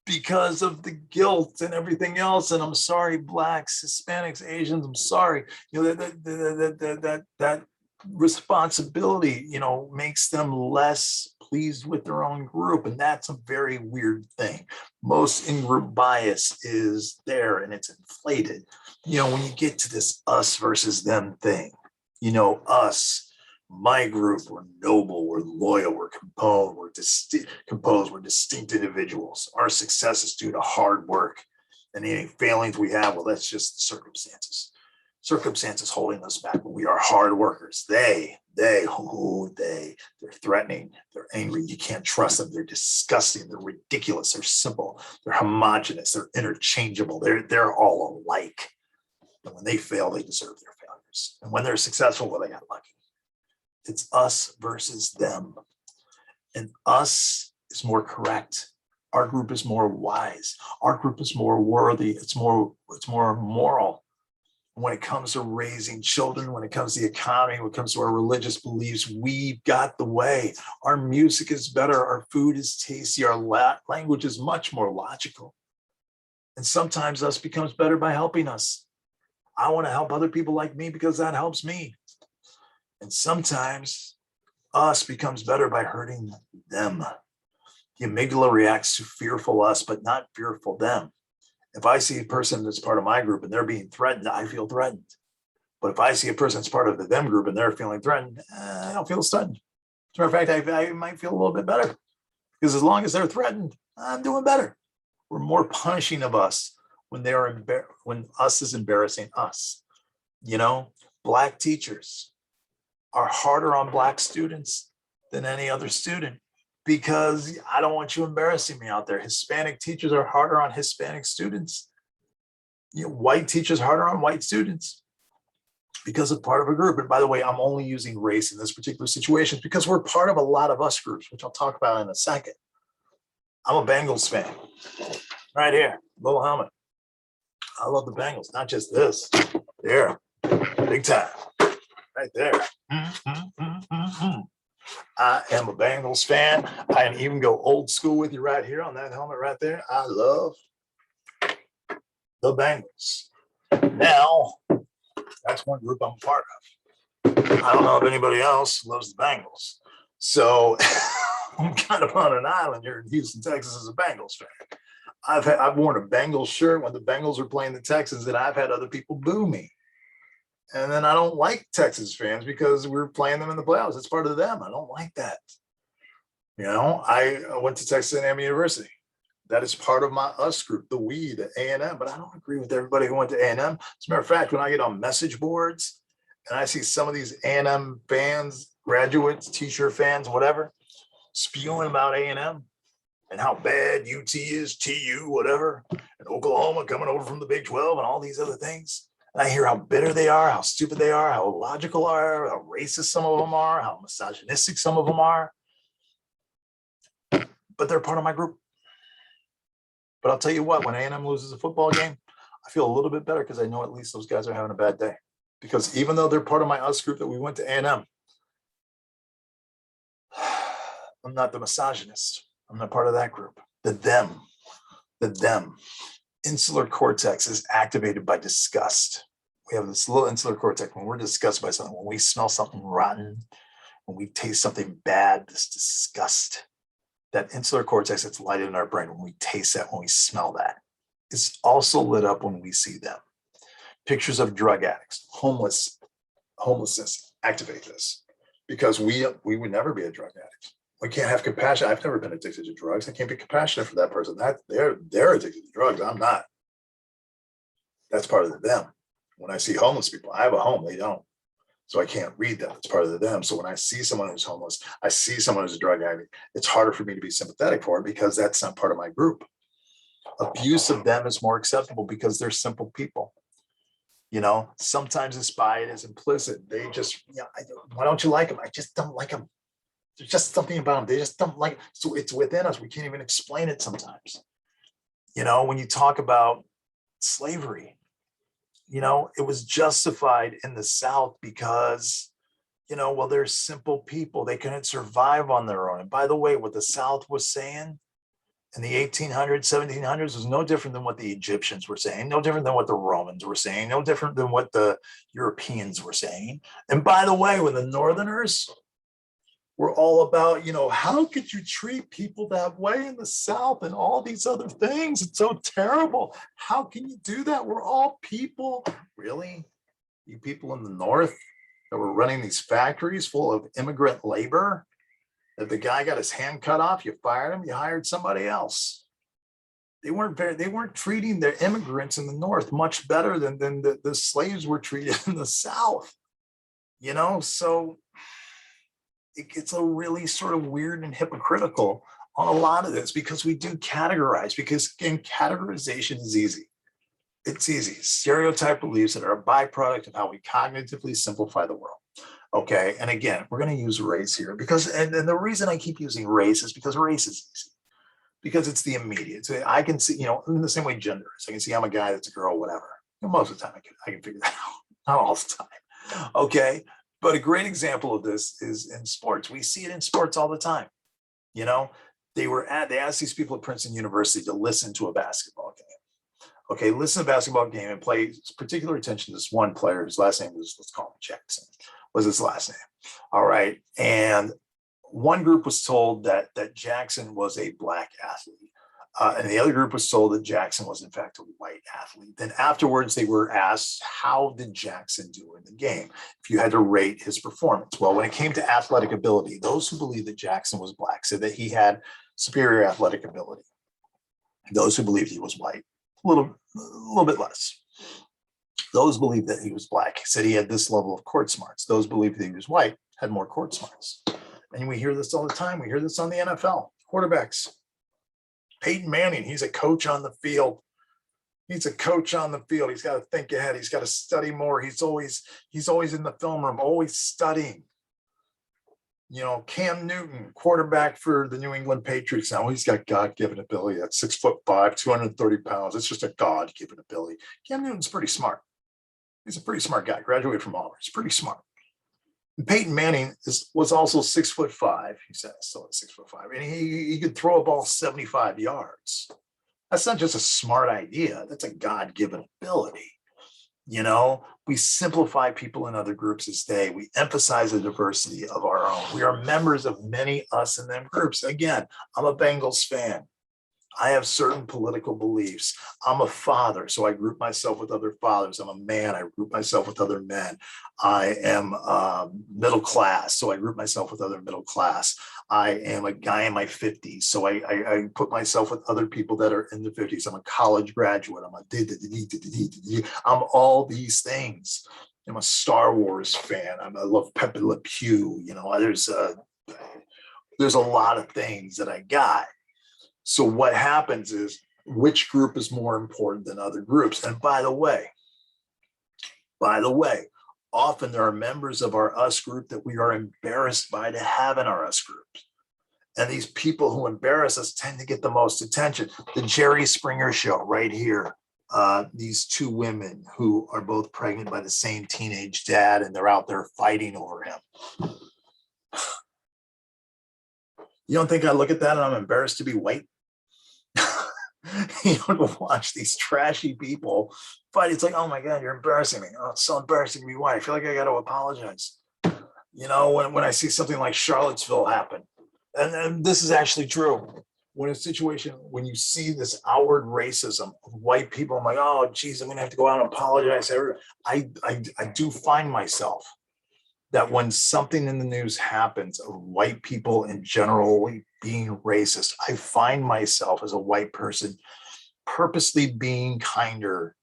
because of the guilt and everything else. And I'm sorry, Blacks, Hispanics, Asians, I'm sorry. You know, that responsibility, you know, makes them less pleased with their own group. And that's a very weird thing. Most in-group bias is there and it's inflated. You know, when you get to this us versus them thing, you know, us, my group, we're noble, we're loyal, we're composed, we're distinct individuals. Our success is due to hard work, and any failings we have, well, that's just the circumstances holding us back, but we are hard workers. They're threatening, they're angry, you can't trust them, they're disgusting, they're ridiculous, they're simple, they're homogenous, they're interchangeable, they're all alike. And when they fail, they deserve their failures. And when they're successful, well, they got lucky. It's us versus them. And us is more correct. Our group is more wise. Our group is more worthy. It's more moral. When it comes to raising children, when it comes to the economy, when it comes to our religious beliefs, we've got the way. Our music is better. Our food is tasty. Our language is much more logical. And sometimes us becomes better by helping us. I want to help other people like me because that helps me. And sometimes us becomes better by hurting them. The amygdala reacts to fearful us, but not fearful them. If I see a person that's part of my group and they're being threatened, I feel threatened. But if I see a person that's part of the them group and they're feeling threatened, I don't feel threatened. As a matter of fact, I might feel a little bit better because as long as they're threatened, I'm doing better. We're more punishing of us when when us is embarrassing us. You know, Black teachers are harder on Black students than any other student because I don't want you embarrassing me out there. Hispanic teachers are harder on Hispanic students. You know, white teachers harder on white students because of part of a group. And by the way, I'm only using race in this particular situation because we're part of a lot of us groups, which I'll talk about in a second. I'm a Bengals fan. Right here, little helmet. I love the Bengals, not just this. There, big time. Right there. I am a Bengals fan. I can even go old school with you right here on that helmet right there. I love the Bengals. Now, that's one group I'm a part of. I don't know if anybody else loves the Bengals. So I'm kind of on an island here in Houston, Texas as a Bengals fan. I've worn a Bengals shirt when the Bengals were playing the Texans, and I've had other people boo me. And then I don't like Texas fans because we're playing them in the playoffs. It's part of them. I don't like that. You know, I went to Texas A&M University. That is part of my us group, the we, the A&M, but I don't agree with everybody who went to A&M. As a matter of fact, when I get on message boards and I see some of these A&M fans, graduates, t-shirt fans, whatever, spewing about A&M and how bad UT is, TU, whatever, and Oklahoma coming over from the Big 12 and all these other things. And I hear how bitter they are, how stupid they are, how illogical they are, how racist some of them are, how misogynistic some of them are. But they're part of my group. But I'll tell you what, when A&M loses a football game, I feel a little bit better because I know at least those guys are having a bad day. Because even though they're part of my us group that we went to A&M, I'm not the misogynist. I'm not part of that group. The them. Insular cortex is activated by disgust. We have this little insular cortex when we're disgusted by something, when we smell something rotten, when we taste something bad, this disgust. That insular cortex that's lighted in our brain when we taste that, when we smell that, is also lit up when we see them. Pictures of drug addicts, homelessness activate this because we would never be a drug addict. We can't have compassion. I've never been addicted to drugs. I can't be compassionate for that person. They're addicted to drugs. I'm not. That's part of the them. When I see homeless people, I have a home. They don't. So I can't read that. It's part of the them. So when I see someone who's homeless, I see someone who's a drug addict, it's harder for me to be sympathetic for it because that's not part of my group. Abuse of them is more acceptable because they're simple people. You know, sometimes it's by it is implicit. They just, why don't you like them? I just don't like them. There's just something about them. They just don't like it. So it's within us. We can't even explain it sometimes. You know, when you talk about slavery, you know, it was justified in the South because, you know, well, they're simple people. They couldn't survive on their own. And by the way, what the South was saying in the 1800s, 1700s was no different than what the Egyptians were saying, no different than what the Romans were saying, no different than what the Europeans were saying. And by the way, when the Northerners were all about, you know, how could you treat people that way in the South and all these other things? It's so terrible. How can you do that? We're all people. Really? You people in the North that were running these factories full of immigrant labor? If the guy got his hand cut off, you fired him, you hired somebody else. They weren't treating their immigrants in the North much better than the slaves were treated in the South. You know, so it gets a really sort of weird and hypocritical on a lot of this because we do categorize, because again, categorization is easy. It's easy. Stereotype beliefs that are a byproduct of how we cognitively simplify the world. Okay. And again, we're going to use race here because, and the reason I keep using race is because race is easy, because it's the immediate. So I can see, you know, in the same way gender is. I can see I'm a guy, that's a girl, whatever. You know, most of the time I can figure that out. Not all the time. Okay. But a great example of this is in sports. We see it in sports all the time. You know, they asked these people at Princeton University to listen to a basketball game. Okay, listen to a basketball game and pay particular attention to this one player. His last name was, let's call him Jackson, was his last name. All right. And one group was told that Jackson was a black athlete. And the other group was told that Jackson was in fact a white athlete. Then afterwards, they were asked, how did Jackson do in the game? If you had to rate his performance. Well, when it came to athletic ability, those who believed that Jackson was black said that he had superior athletic ability. Those who believed he was white, a little bit less. Those believed that he was black said he had this level of court smarts. Those believed that he was white had more court smarts. And we hear this all the time. We hear this on the NFL. Quarterbacks. Peyton Manning, he's a coach on the field. He's a coach on the field. He's got to think ahead. He's got to study more. He's always in the film room, always studying. You know, Cam Newton, quarterback for the New England Patriots. Now he's got God-given ability. That's 6'5", 230 pounds. It's just a God-given ability. Cam Newton's pretty smart. He's a pretty smart guy. Graduated from Auburn. He's pretty smart. And Peyton Manning was also 6'5". He said still at 6'5", and he could throw a ball 75 yards. That's not just a smart idea. That's a God-given ability. You know, we simplify people in other groups as they. We emphasize the diversity of our own. We are members of many us and them groups. Again, I'm a Bengals fan. I have certain political beliefs. I'm a father, so I group myself with other fathers. I'm a man, I group myself with other men. I am middle class, so I group myself with other middle class. I am a guy in my 50s, so I put myself with other people that are in the 50s. I'm a college graduate. I'm all these things. I'm a Star Wars fan. I love Pepe Le Pew. You know, there's a lot of things that I got. So what happens is, which group is more important than other groups? And by the way, often there are members of our us group that we are embarrassed by to have in our us groups. And these people who embarrass us tend to get the most attention. The Jerry Springer show right here. These two women who are both pregnant by the same teenage dad, and they're out there fighting over him. You don't think I look at that and I'm embarrassed to be white? You know, to watch these trashy people fight. It's like, oh my God, you're embarrassing me. Oh, it's so embarrassing to be white. I feel like I got to apologize. You know, when I see something like Charlottesville happen, and this is actually true. When when you see this outward racism of white people, I'm like, oh, geez, I'm going to have to go out and apologize to everyone. I do find myself that when something in the news happens of white people in general being racist, I find myself as a white person purposely being kinder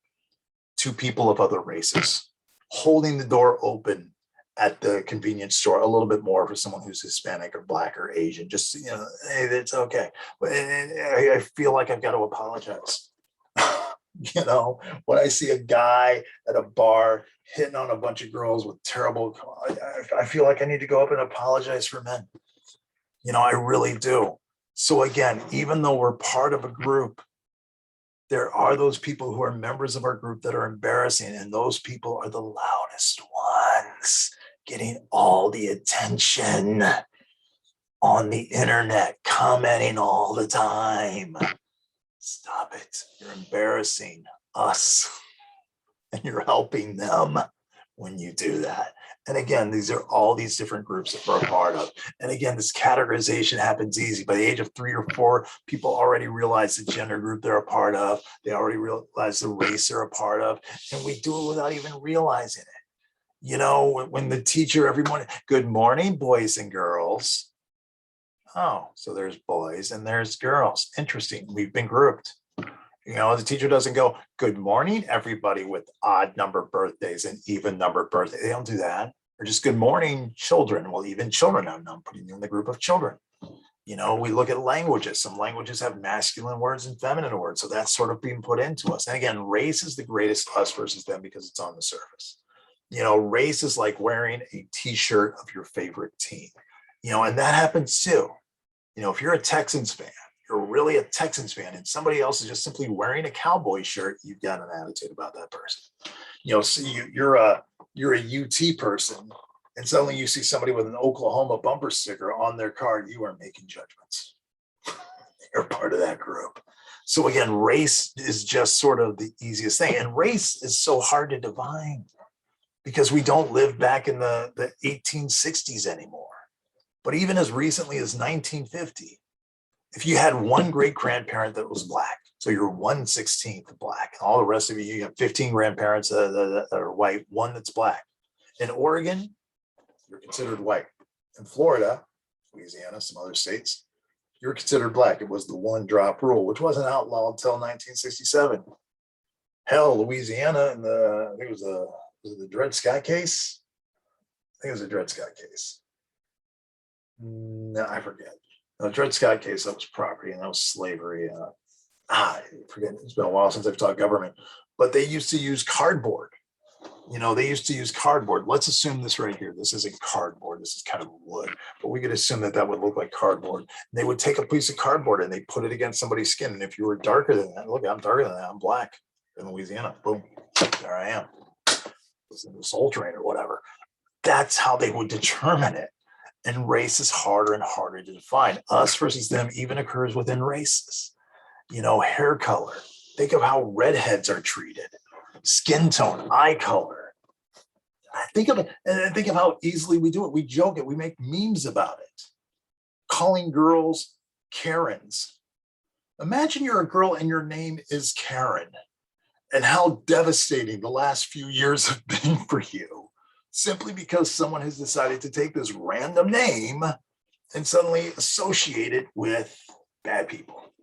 to people of other races, holding the door open at the convenience store a little bit more for someone who's Hispanic or Black or Asian. Just, you know, hey, it's okay. But I feel like I've got to apologize. You know, when I see a guy at a bar hitting on a bunch of girls with terrible, I feel like I need to go up and apologize for men. You know, I really do. So again, even though we're part of a group, there are those people who are members of our group that are embarrassing, and those people are the loudest ones, getting all the attention on the internet, commenting all the time. Stop it. You're embarrassing us, and you're helping them when you do that. And again, these are all these different groups that we're a part of. And again, this categorization happens easy. By the age of 3 or 4, people already realize the gender group they're a part of. They already realize the race they're a part of. And we do it without even realizing it. You know, when the teacher every morning, good morning, boys and girls. Oh, so there's boys and there's girls. Interesting. We've been grouped. You know, the teacher doesn't go, good morning, everybody with odd number birthdays and even number birthdays. They don't do that. Or just good morning, children. Well, even children, I'm putting you in the group of children. You know, we look at languages. Some languages have masculine words and feminine words. So that's sort of being put into us. And again, race is the greatest us versus them because it's on the surface. You know, race is like wearing a t-shirt of your favorite team. You know, and that happens too. You know, if you're a Texans fan, you're really a Texans fan, and somebody else is just simply wearing a Cowboy shirt, you've got an attitude about that person. You know, so you're a UT person, and suddenly you see somebody with an Oklahoma bumper sticker on their car, you are making judgments. You're part of that group. So again, race is just sort of the easiest thing, and race is so hard to define because we don't live back in the 1860s anymore. But even as recently as 1950, if you had one great grandparent that was Black, so you're 1/16 Black, and all the rest of you have 15 grandparents that are white, one that's Black. In Oregon, you're considered white. In Florida, Louisiana, some other states, you're considered Black. It was the one drop rule, which wasn't outlawed until 1967. Hell, Louisiana, and I think it was the Dred Scott case. I think it was the Dred Scott case. No, I forget. The Dred Scott case, that was property and that was slavery. I forget. It's been a while since I've taught government, but they used to use cardboard. You know, they used to use cardboard. Let's assume this right here. This isn't cardboard. This is kind of wood, but we could assume that would look like cardboard. They would take a piece of cardboard and they put it against somebody's skin. And if you were darker than that, look, I'm darker than that. I'm Black in Louisiana. Boom, there I am. Listen to the Soul Train or whatever. That's how they would determine it. And race is harder and harder to define. Us versus them even occurs within races. You know, hair color. Think of how redheads are treated. Skin tone, eye color. Think of how easily we do it. We joke it. We make memes about it. Calling girls Karens. Imagine you're a girl and your name is Karen, and how devastating the last few years have been for you, simply because someone has decided to take this random name and suddenly associate it with bad people.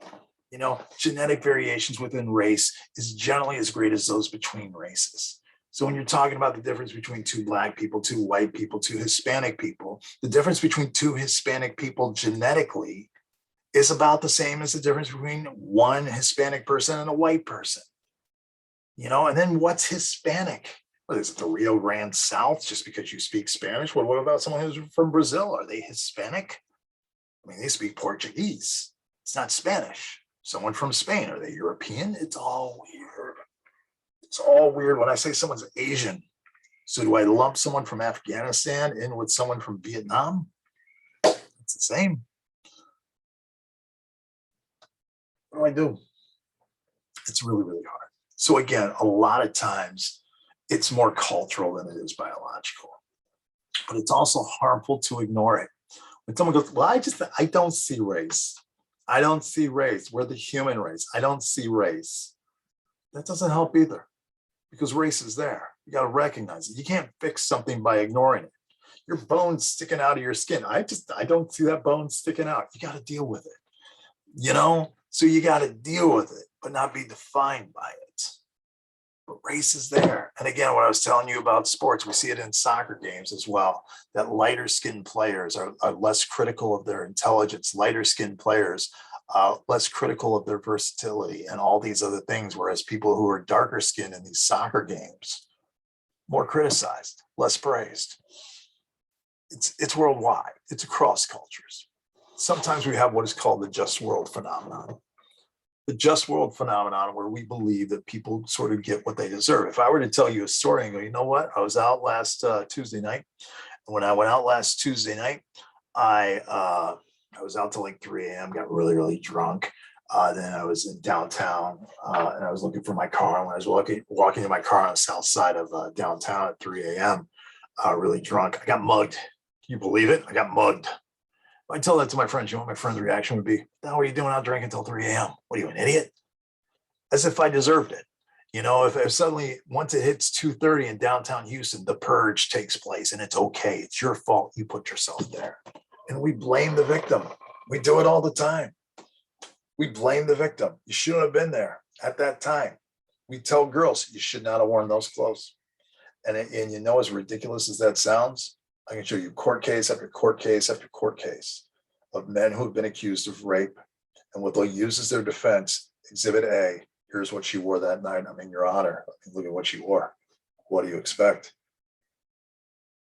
You know, genetic variations within race is generally as great as those between races. So when you're talking about the difference between two Black people, two white people, two Hispanic people, the difference between two Hispanic people genetically is about the same as the difference between one Hispanic person and a white person. You know, and then what's Hispanic? What is it, the Rio Grande South, just because you speak Spanish? What about someone who's from Brazil? Are they Hispanic? I mean, they speak Portuguese. It's not Spanish. Someone from Spain, are they European? It's all weird. It's all weird when I say someone's Asian. So do I lump someone from Afghanistan in with someone from Vietnam? It's the same. What do? It's really, really hard. So again, a lot of times it's more cultural than it is biological, but it's also harmful to ignore it. When someone goes, well, I don't see race. I don't see race. We're the human race. I don't see race. That doesn't help either, because race is there. You got to recognize it. You can't fix something by ignoring it. Your bone's sticking out of your skin. I don't see that bone sticking out. You got to deal with it, you know? So you got to deal with it, but not be defined by it. But race is there. And again, what I was telling you about sports, we see it in soccer games as well, that lighter skinned players are less critical of their intelligence, lighter skinned players, less critical of their versatility and all these other things. Whereas people who are darker skinned in these soccer games, more criticized, less praised. It's worldwide. It's across cultures. Sometimes we have what is called the just world phenomenon. The just world phenomenon, where we believe that people sort of get what they deserve. If I were to tell you a story and go, you know what, I was out last Tuesday night. And when I went out last Tuesday night, I was out till like 3 a.m., got really, really drunk. Then I was in downtown and I was looking for my car. And when I was walking to my car on the south side of downtown at 3 a.m., really drunk, I got mugged. Can you believe it? I got mugged. If I tell that to my friends, you know what my friend's reaction would be? What are you doing out drinking until 3 a.m.? What are you, an idiot? As if I deserved it. You know, if suddenly once it hits 2:30 in downtown Houston, the purge takes place and it's okay. It's your fault. You put yourself there. And we blame the victim. We do it all the time. We blame the victim. You shouldn't have been there at that time. We tell girls, you should not have worn those clothes. And you know, as ridiculous as that sounds, I can show you court case after court case after court case of men who have been accused of rape. And what they'll use as their defense, Exhibit A, here's what she wore that night. I mean, Your Honor, look at what she wore. What do you expect?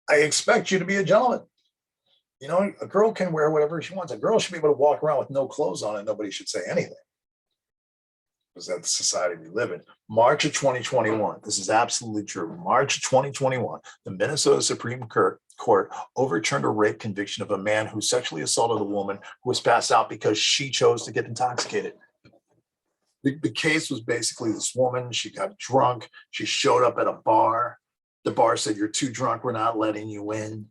I expect you to be a gentleman. You know, a girl can wear whatever she wants. A girl should be able to walk around with no clothes on and nobody should say anything. Because that's the society we live in. March of 2021, this is absolutely true. March of 2021, the Minnesota Supreme Court overturned a rape conviction of a man who sexually assaulted a woman who was passed out because she chose to get intoxicated. The case was basically this woman, she got drunk, she showed up at a bar. The bar said, you're too drunk, we're not letting you in.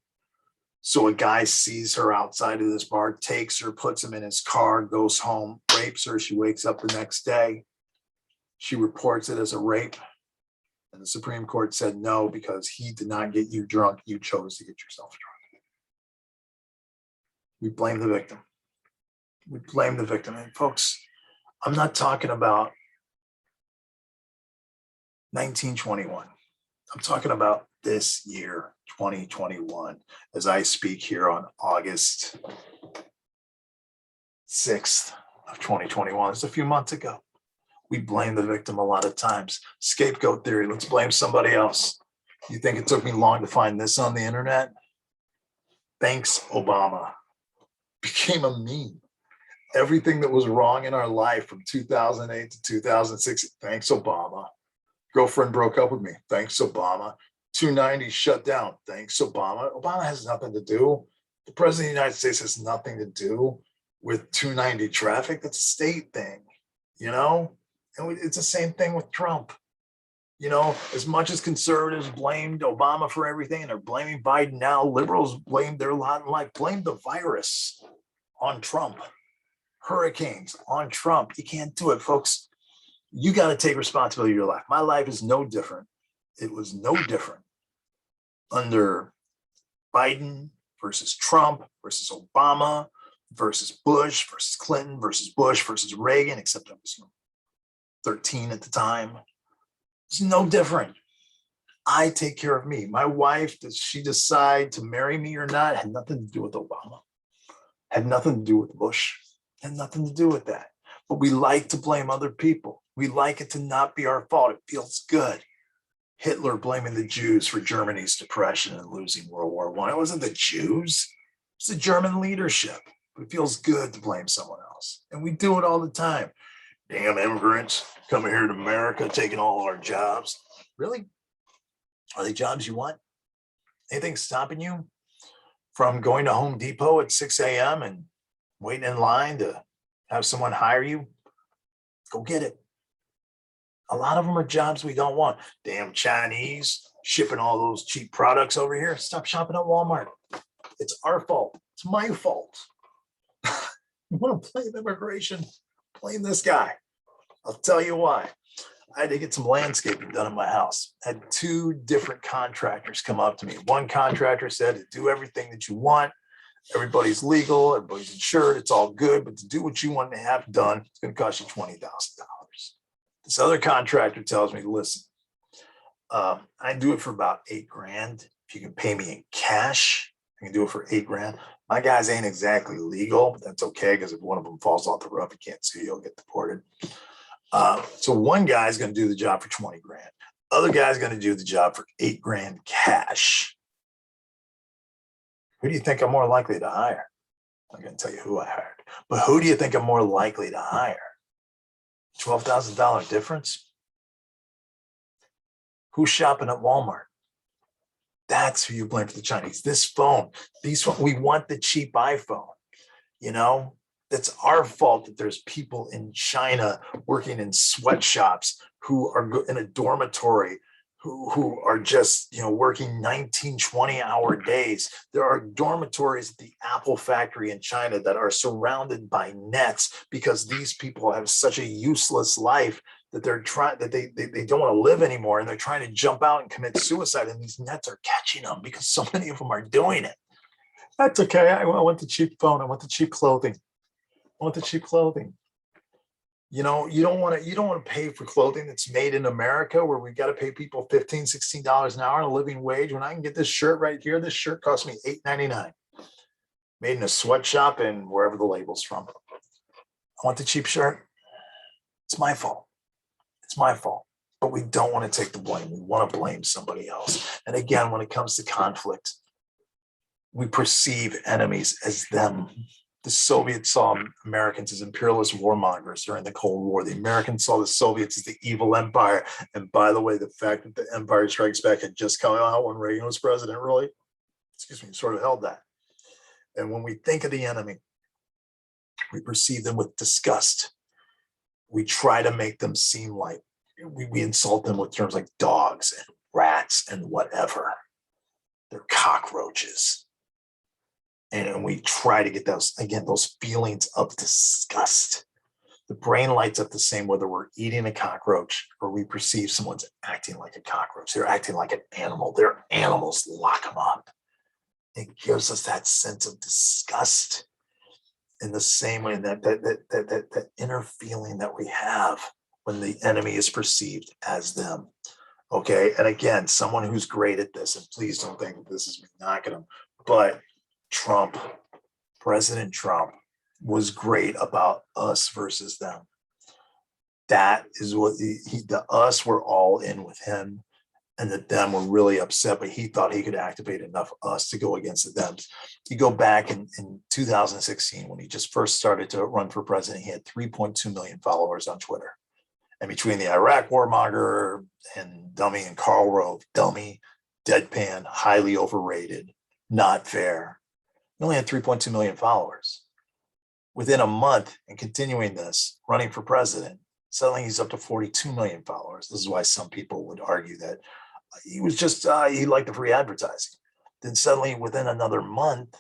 So a guy sees her outside of this bar, takes her, puts him in his car, goes home, rapes her. She wakes up the next day. She reports it as a rape. And the Supreme Court said no, because he did not get you drunk. You chose to get yourself drunk. We blame the victim. We blame the victim. And folks, I'm not talking about 1921. I'm talking about this year, 2021, as I speak here on August 6th of 2021. It's a few months ago. We blame the victim a lot of times. Scapegoat theory, let's blame somebody else. You think it took me long to find this on the internet? Thanks, Obama. Became a meme. Everything that was wrong in our life from 2008 to 2006, thanks, Obama. Girlfriend broke up with me, thanks, Obama. 290 shut down, thanks, Obama. Obama has nothing to do. The president of the United States has nothing to do with 290 traffic. That's a state thing, you know? And it's the same thing with Trump. You know, as much as conservatives blamed Obama for everything and they're blaming Biden now, liberals blamed their lot in life, blamed the virus on Trump. hurricanes on Trump. You can't do it, folks. You got to take responsibility of your life. My life is no different. It was no different under Biden versus Trump versus Obama versus Bush versus Clinton versus Bush versus Reagan, except I was 13 at the time. It's no different. I take care of me. My wife, does she decide to marry me or not, had nothing to do with Obama, had nothing to do with Bush, had nothing to do with that. But we like to blame other people. We like it to not be our fault. It feels good. Hitler blaming the Jews for Germany's depression and losing World War I. It wasn't the Jews, it's the German leadership. It feels good to blame someone else. And we do it all the time. Damn immigrants coming here to America, taking all our jobs. Really? Are they jobs you want? Anything stopping you from going to Home Depot at 6 a.m. and waiting in line to have someone hire you? Go get it. A lot of them are jobs we don't want. Damn Chinese shipping all those cheap products over here. Stop shopping at Walmart. It's our fault. It's my fault. You want to blame immigration? Blame this guy. I'll tell you why. I had to get some landscaping done in my house. I had two different contractors come up to me. One contractor said to do everything that you want. Everybody's legal, everybody's insured, it's all good, but to do what you want to have done, it's going to cost you $20,000. This other contractor tells me, listen, I do it for about $8,000. If you can pay me in cash, I can do it for $8,000. My guys ain't exactly legal, but that's okay, because if one of them falls off the roof, you can't sue, you'll get deported. So one guy's going to do the job for $20,000. Other guy's going to do the job for $8,000 cash. Who do you think I'm more likely to hire? I'm going to tell you who I hired, but who do you think I'm more likely to hire? $12,000 difference? Who's shopping at Walmart? That's who you blame for the Chinese. This phone, these phones, we want the cheap iPhone. You know, it's our fault that there's people in China working in sweatshops who are in a dormitory who are just, working 19, 20-hour days. There are dormitories at the Apple factory in China that are surrounded by nets because these people have such a useless life that they don't want to live anymore, and they're trying to jump out and commit suicide, and these nets are catching them because so many of them are doing it. That's okay. I want the cheap phone. I want the cheap clothing. I want the cheap clothing. You don't want to pay for clothing that's made in America, where we got to pay people $15, $16 an hour on a living wage, when I can get this shirt right here. This shirt cost me $8.99, made in a sweatshop and wherever the label's from. I want the cheap shirt. It's my fault. It's my fault. But we don't want to take the blame. We want to blame somebody else. And again, when it comes to conflict, we perceive enemies as them. The Soviets saw Americans as imperialist warmongers during the Cold War. The Americans saw the Soviets as the evil empire. And by the way, the fact that the Empire Strikes Back had just come out when Reagan was president, really, sort of held that. And when we think of the enemy, we perceive them with disgust. We try to make them seem like we insult them with terms like dogs and rats and whatever. They're cockroaches. And we try to get those feelings of disgust. The brain lights up the same whether we're eating a cockroach or we perceive someone's acting like a cockroach. They're acting like an animal. They're animals, lock them up. It gives us that sense of disgust in the same way that inner feeling that we have when the enemy is perceived as them. Okay. And again, someone who's great at this, and please don't think that this is me knocking them, but President Trump was great about us versus them. That is what the us were all in with him, and that them were really upset, but he thought he could activate enough us to go against the them. You go back in 2016, when he just first started to run for president, he had 3.2 million followers on Twitter. And between the Iraq warmonger and dummy and Karl Rove, dummy, deadpan, highly overrated, not fair, he only had 3.2 million followers. Within a month and continuing this, running for president, suddenly he's up to 42 million followers. This is why some people would argue that he was just, he liked the free advertising. Then suddenly within another month,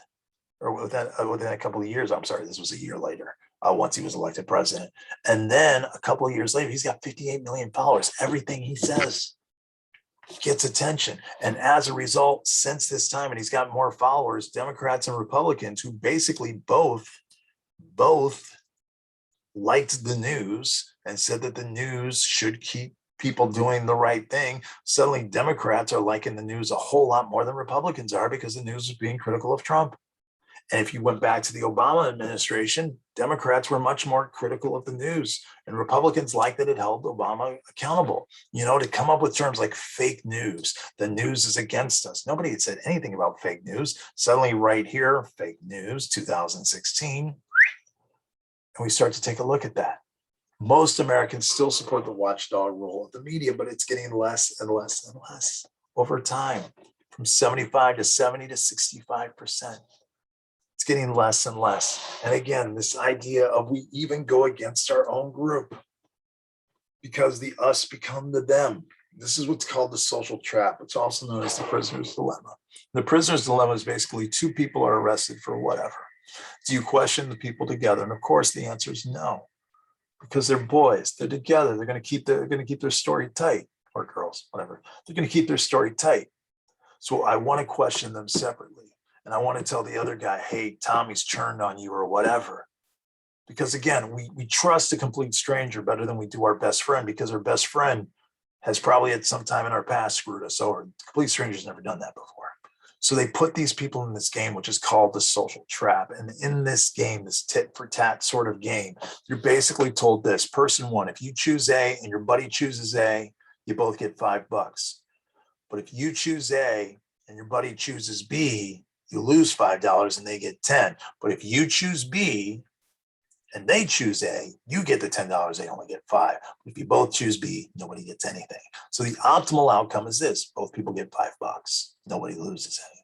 or within a couple of years, I'm sorry, this was a year later, once he was elected president. And then a couple of years later, he's got 58 million followers. Everything he says gets attention. And as a result, since this time, and he's got more followers, Democrats and Republicans, who basically both liked the news and said that the news should keep people doing the right thing. Suddenly Democrats are liking the news a whole lot more than Republicans are, because the news is being critical of Trump. And if you went back to the Obama administration, Democrats were much more critical of the news, and Republicans liked that it held Obama accountable, to come up with terms like fake news. The news is against us. Nobody had said anything about fake news. Suddenly right here, fake news, 2016. And we start to take a look at that. Most Americans still support the watchdog role of the media, but it's getting less and less and less over time, from 75 to 70 to 65%. It's getting less and less. And again, this idea of we even go against our own group because the us become the them. This is what's called the social trap. It's also known as the prisoner's dilemma. The prisoner's dilemma is basically two people are arrested for whatever. Do you question the people together? And of course, the answer is no, because they're boys. They're together. They're going to keep their story tight, or girls, whatever. They're going to keep their story tight. So I want to question them separately. And I want to tell the other guy, hey, Tommy's turned on you or whatever. Because again, we trust a complete stranger better than we do our best friend, because our best friend has probably at some time in our past screwed us over. Complete stranger's never done that before. So they put these people in this game, which is called the social trap. And in this game, this tit for tat sort of game, you're basically told this: person one, if you choose A and your buddy chooses A, you both get $5. But if you choose A and your buddy chooses B, you lose $5 and they get 10. But if you choose B and they choose A, you get the $10, they only get 5. If you both choose B, nobody gets anything. So the optimal outcome is this: both people get $5. Nobody loses anything.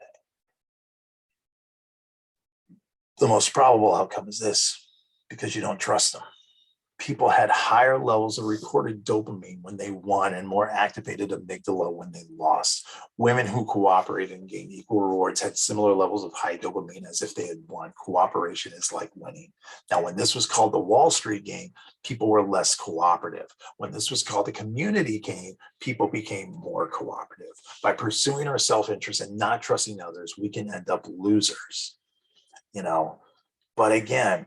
The most probable outcome is this, because you don't trust them. People had higher levels of recorded dopamine when they won and more activated amygdala when they lost. Women who cooperated and gained equal rewards had similar levels of high dopamine as if they had won. Cooperation is like winning. Now, when this was called the Wall Street game, people were less cooperative. When this was called the community game, people became more cooperative. By pursuing our self-interest and not trusting others, we can end up losers, But again,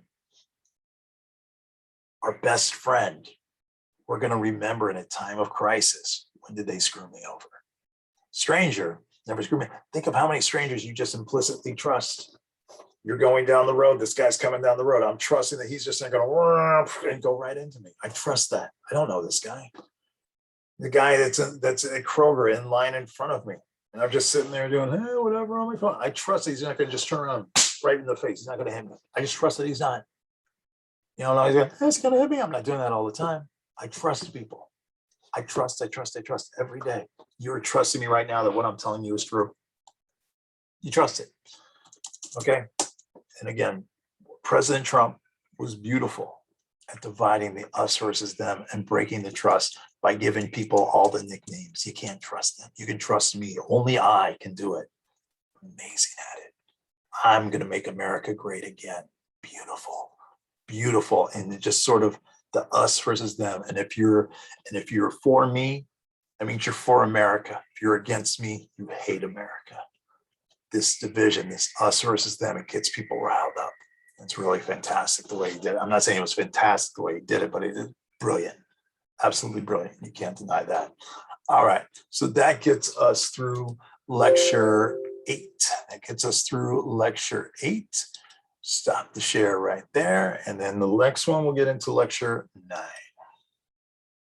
our best friend, we're going to remember in a time of crisis, when did they screw me over? Stranger never screw me. Think of how many strangers you just implicitly trust. You're going down the road. This guy's coming down the road. I'm trusting that he's just not going to and go right into me. I trust that. I don't know this guy. The guy that's at Kroger in line in front of me. And I'm just sitting there doing, hey, whatever on my phone. I trust that he's not going to just turn around right in the face. He's not going to hit me. I just trust that he's not. He's going to hit me. I'm not doing that all the time. I trust people. I trust every day. You're trusting me right now that what I'm telling you is true. You trust it. Okay. And again, President Trump was beautiful at dividing the us versus them and breaking the trust by giving people all the nicknames. You can't trust them. You can trust me. Only I can do it. Amazing at it. I'm going to make America great again. Beautiful. And just sort of the us versus them. And if you're for me, that means you're for America. If you're against me, you hate America. This division, this us versus them, it gets people riled up. It's really fantastic the way he did it. I'm not saying it was fantastic the way he did it, but it is brilliant. Absolutely brilliant. You can't deny that. All right. So that gets us through lecture 8. Stop the share right there. And then the next one, we'll get into lecture 9.